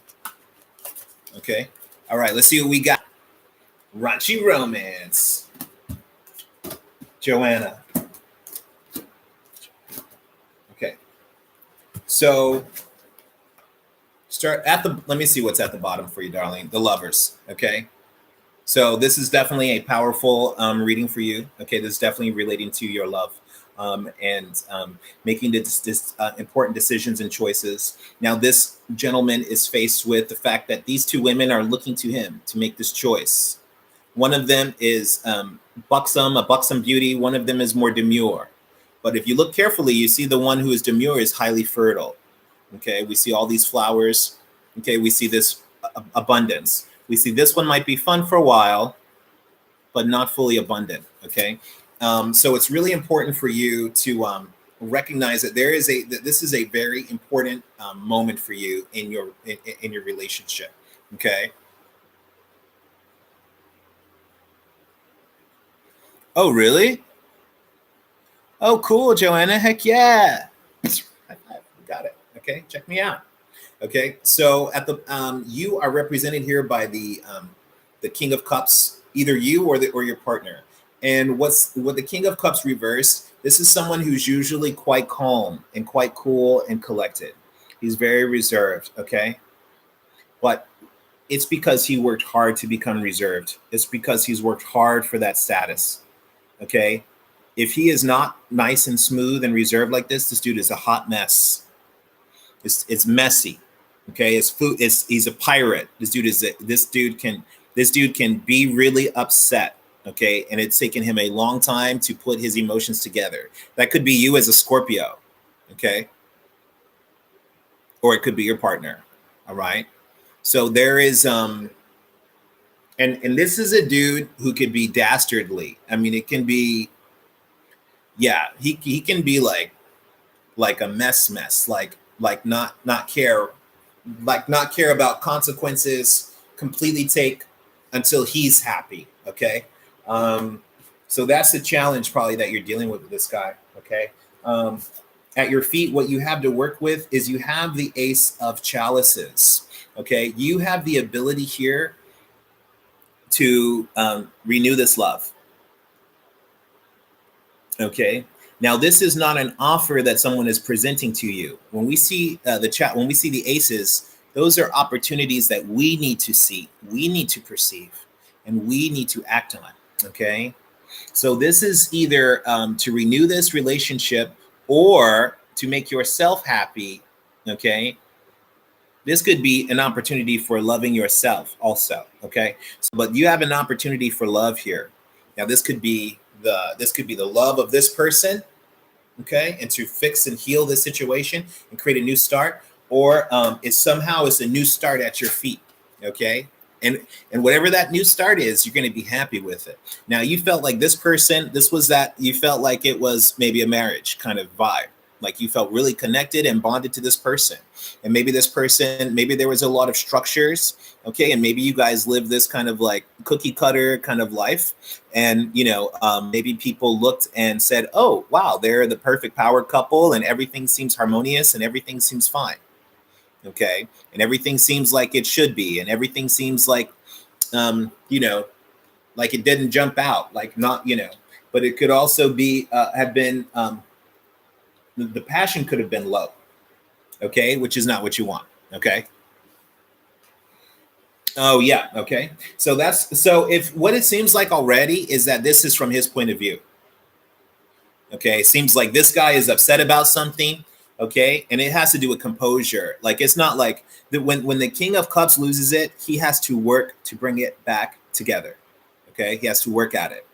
Okay. All right. Let's see what we got. Raunchy romance. Joanna. Okay. So start at the, let me see what's at the bottom for you, darling. The lovers. Okay. So this is definitely a powerful reading for you. Okay. This is definitely relating to your love. And making this important decisions and choices. Now, this gentleman is faced with the fact that these two women are looking to him to make this choice. One of them is buxom, a buxom beauty. One of them is more demure. But if you look carefully, you see the one who is demure is highly fertile. Okay, we see all these flowers. Okay, we see this abundance. We see this one might be fun for a while, but not fully abundant. Okay. So it's really important for you to recognize that this is a very important moment for you in your relationship. Okay. Oh, really? Oh, cool, Joanna. Heck yeah. Got it. Okay. Check me out. Okay. So at the you are represented here by the King of Cups, either you or your partner. And what the King of Cups reverse, this is someone who's usually quite calm and quite cool and collected. He's very reserved, okay? But it's because he worked hard to become reserved. It's because he's worked hard for that status, okay? If he is not nice and smooth and reserved like this dude is a hot mess. It's messy, okay? He's a pirate. This dude can be really upset. Okay, and it's taken him a long time to put his emotions together. That could be you as a Scorpio, okay? Or it could be your partner, all right? So there is, and this is a dude who could be dastardly. I mean, it can be, yeah, he can be like a mess, like not care about consequences, completely take until he's happy, okay? So that's the challenge probably that you're dealing with this guy, okay? At your feet, what you have to work with is you have the Ace of Chalices, okay? You have the ability here to renew this love, okay? Now, this is not an offer that someone is presenting to you. When we see when we see the aces, those are opportunities that we need to see, we need to perceive, and we need to act on. Okay, so this is either to renew this relationship or to make yourself happy. Okay, this could be an opportunity for loving yourself also. Okay, but you have an opportunity for love here. Now, this could be the love of this person. Okay, and to fix and heal this situation and create a new start, or it's a new start at your feet. Okay. And whatever that new start is, you're going to be happy with it. Now, you felt like this person, you felt like it was maybe a marriage kind of vibe. Like you felt really connected and bonded to this person. And maybe there was a lot of structures. Okay. And maybe you guys live this kind of like cookie cutter kind of life. And, maybe people looked and said, oh, wow, they're the perfect power couple and everything seems harmonious and everything seems fine. Okay. And everything seems like it should be. And everything seems like, like it didn't jump out, like not, but it could also be, have been, the passion could have been low. Okay. Which is not what you want. Okay. Oh yeah. Okay. So if what it seems like already is that this is from his point of view. Okay. It seems like this guy is upset about something. Okay. And it has to do with composure. Like, it's not like when the King of Cups loses it, he has to work to bring it back together. Okay, he has to work at it.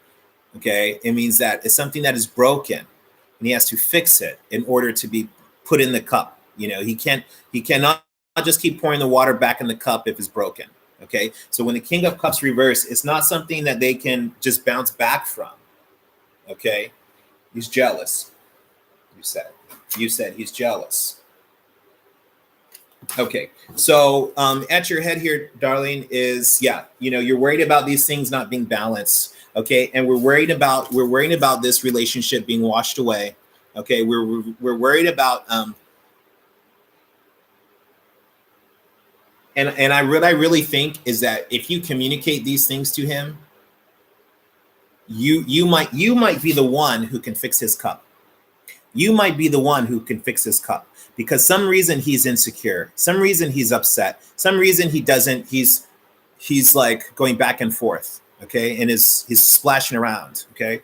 Okay, it means that it's something that is broken, and he has to fix it in order to be put in the cup. He cannot just keep pouring the water back in the cup if it's broken. Okay, so when the King of Cups reverse, it's not something that they can just bounce back from. Okay, he's jealous. You said he's jealous. Okay, so at your head here, darling, is you're worried about these things not being balanced. Okay, and we're worried about this relationship being washed away. Okay, we're worried about and what I really think is that if you communicate these things to him, you might be the one who can fix his cup. You might be the one who can fix his cup, because some reason he's insecure, some reason he's upset, some reason he doesn't. He's like going back and forth. Okay, and he's splashing around. Okay,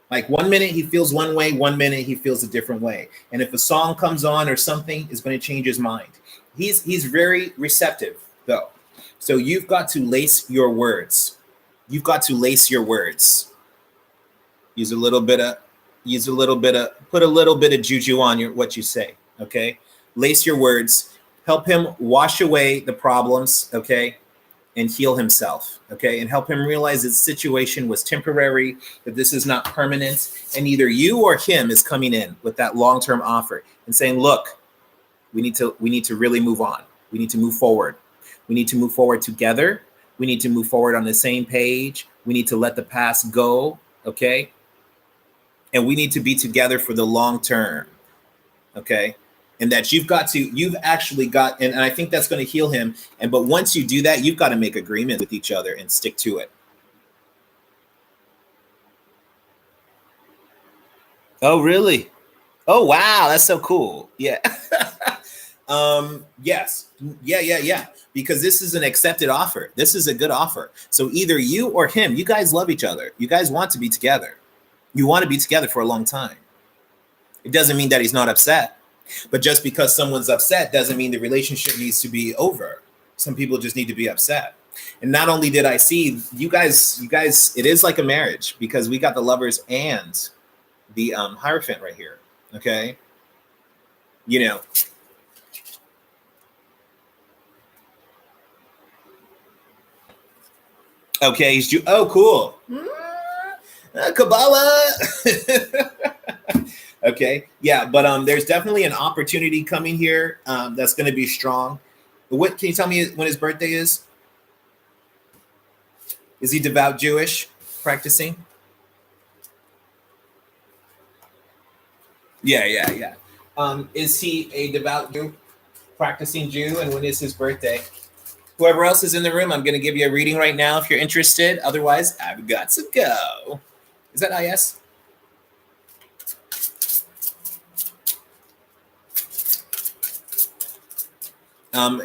like 1 minute he feels one way, 1 minute he feels a different way, and if a song comes on or something, is going to change his mind. He's very receptive though, so you've got to lace your words. You've got to lace your words. Put a little bit of juju on what you say. Okay, lace your words. Help him wash away the problems. Okay, and heal himself. Okay, and help him realize his situation was temporary, that this is not permanent, and either you or him is coming in with that long-term offer and saying, look, we need to really move on. We need to move forward. We need to move forward together. We need to move forward on the same page. We need to let the past go. Okay, and we need to be together for the long term. Okay, and that you've actually got, and I think that's going to heal him. But once you do that, you've got to make agreements with each other and stick to it. Oh, really? Oh, wow, that's so cool. Yeah. Yes. Yeah. Because this is an accepted offer. This is a good offer. So either you or him, you guys love each other. You guys want to be together. You want to be together for a long time. It doesn't mean that he's not upset. But just because someone's upset doesn't mean the relationship needs to be over. Some people just need to be upset. And not only did I see you guys, it is like a marriage, because we got the Lovers and the Hierophant right here. Okay. Okay, oh, cool. Kabbalah. Okay, yeah, but there's definitely an opportunity coming here that's going to be strong. What can you tell me when his birthday is? Is he devout Jewish, practicing? Yeah. Is he a devout Jew, practicing Jew, and when is his birthday? Whoever else is in the room, I'm going to give you a reading right now if you're interested. Otherwise, I've got to go. Is that IS?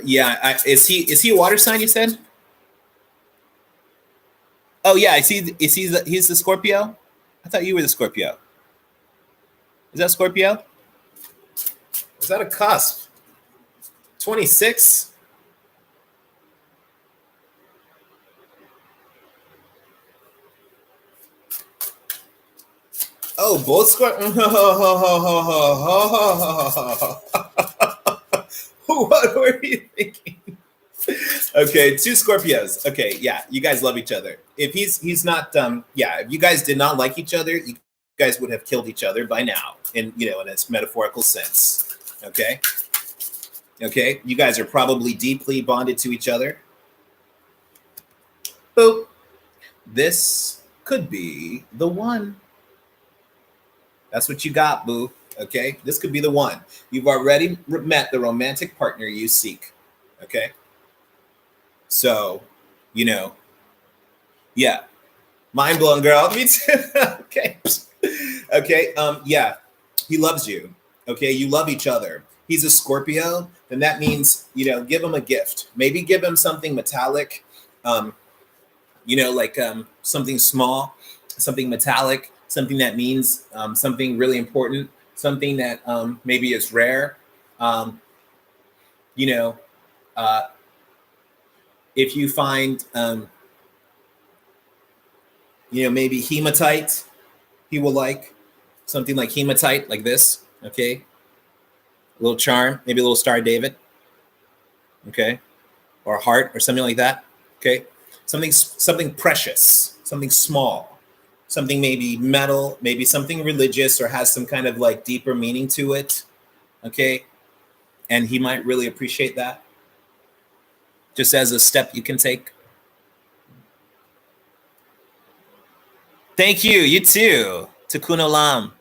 Yeah. Is he a water sign, you said? Oh yeah, I see. He's the Scorpio? I thought you were the Scorpio. Is that Scorpio? Is that a cusp? 26? Oh, both Scorpio. What were you thinking? Okay, 2 Scorpios. Okay, yeah, you guys love each other. If he's not, if you guys did not like each other, you guys would have killed each other by now, in its metaphorical sense. Okay, you guys are probably deeply bonded to each other. Boop. This could be the one. That's what you got, boo. Okay, this could be the one. You've already met the romantic partner you seek. Okay, so yeah, mind blown, girl. Me too. Okay. Yeah, he loves you. Okay, you love each other. He's a Scorpio, then that means give him a gift. Maybe give him something metallic, like something small, something metallic, something that means something really important, something that maybe is rare. If you find, maybe hematite, he will like something like hematite, like this. Okay, a little charm, maybe a little Star David. Okay, or a heart or something like that. Okay, something precious, something small, something maybe metal, maybe something religious or has some kind of like deeper meaning to it. Okay, and he might really appreciate that. Just as a step you can take. Thank you. You too. Tikkun olam.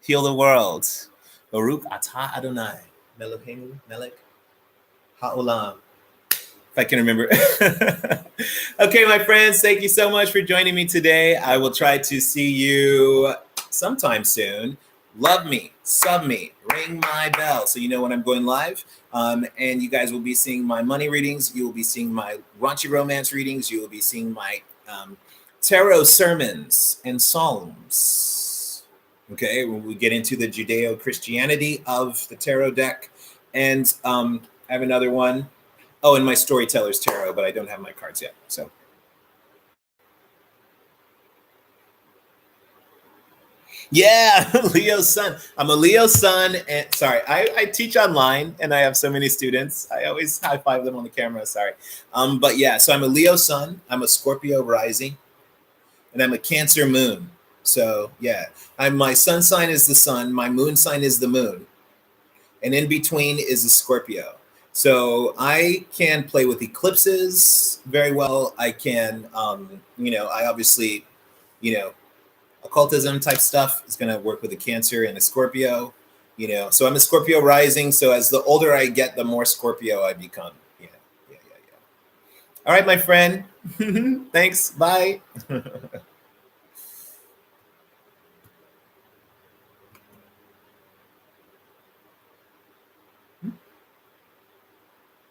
Heal the world. Baruch atah Adonai. Meloheinu melech haolam. If I can remember. Okay, my friends, thank you so much for joining me today. I will try to see you sometime soon. Love me, sub me, ring my bell so you know when I'm going live. And you guys will be seeing my money readings. You will be seeing my raunchy romance readings. You will be seeing my tarot sermons and psalms. Okay, when we get into the Judeo-Christianity of the tarot deck. And I have another one. Oh, and my Storyteller's Tarot, but I don't have my cards yet. So, yeah, Leo sun. I'm a Leo sun. And sorry, I teach online and I have so many students. I always high five them on the camera. Sorry. But yeah, so I'm a Leo sun. I'm a Scorpio rising, and I'm a Cancer moon. So yeah, my sun sign is the sun. My moon sign is the moon, and in between is a Scorpio. So I can play with eclipses very well. I can, I obviously, occultism type stuff is going to work with a Cancer and a Scorpio. So I'm a Scorpio rising. So as the older I get, the more Scorpio I become. Yeah, yeah, yeah, yeah. All right, my friend. Thanks. Bye.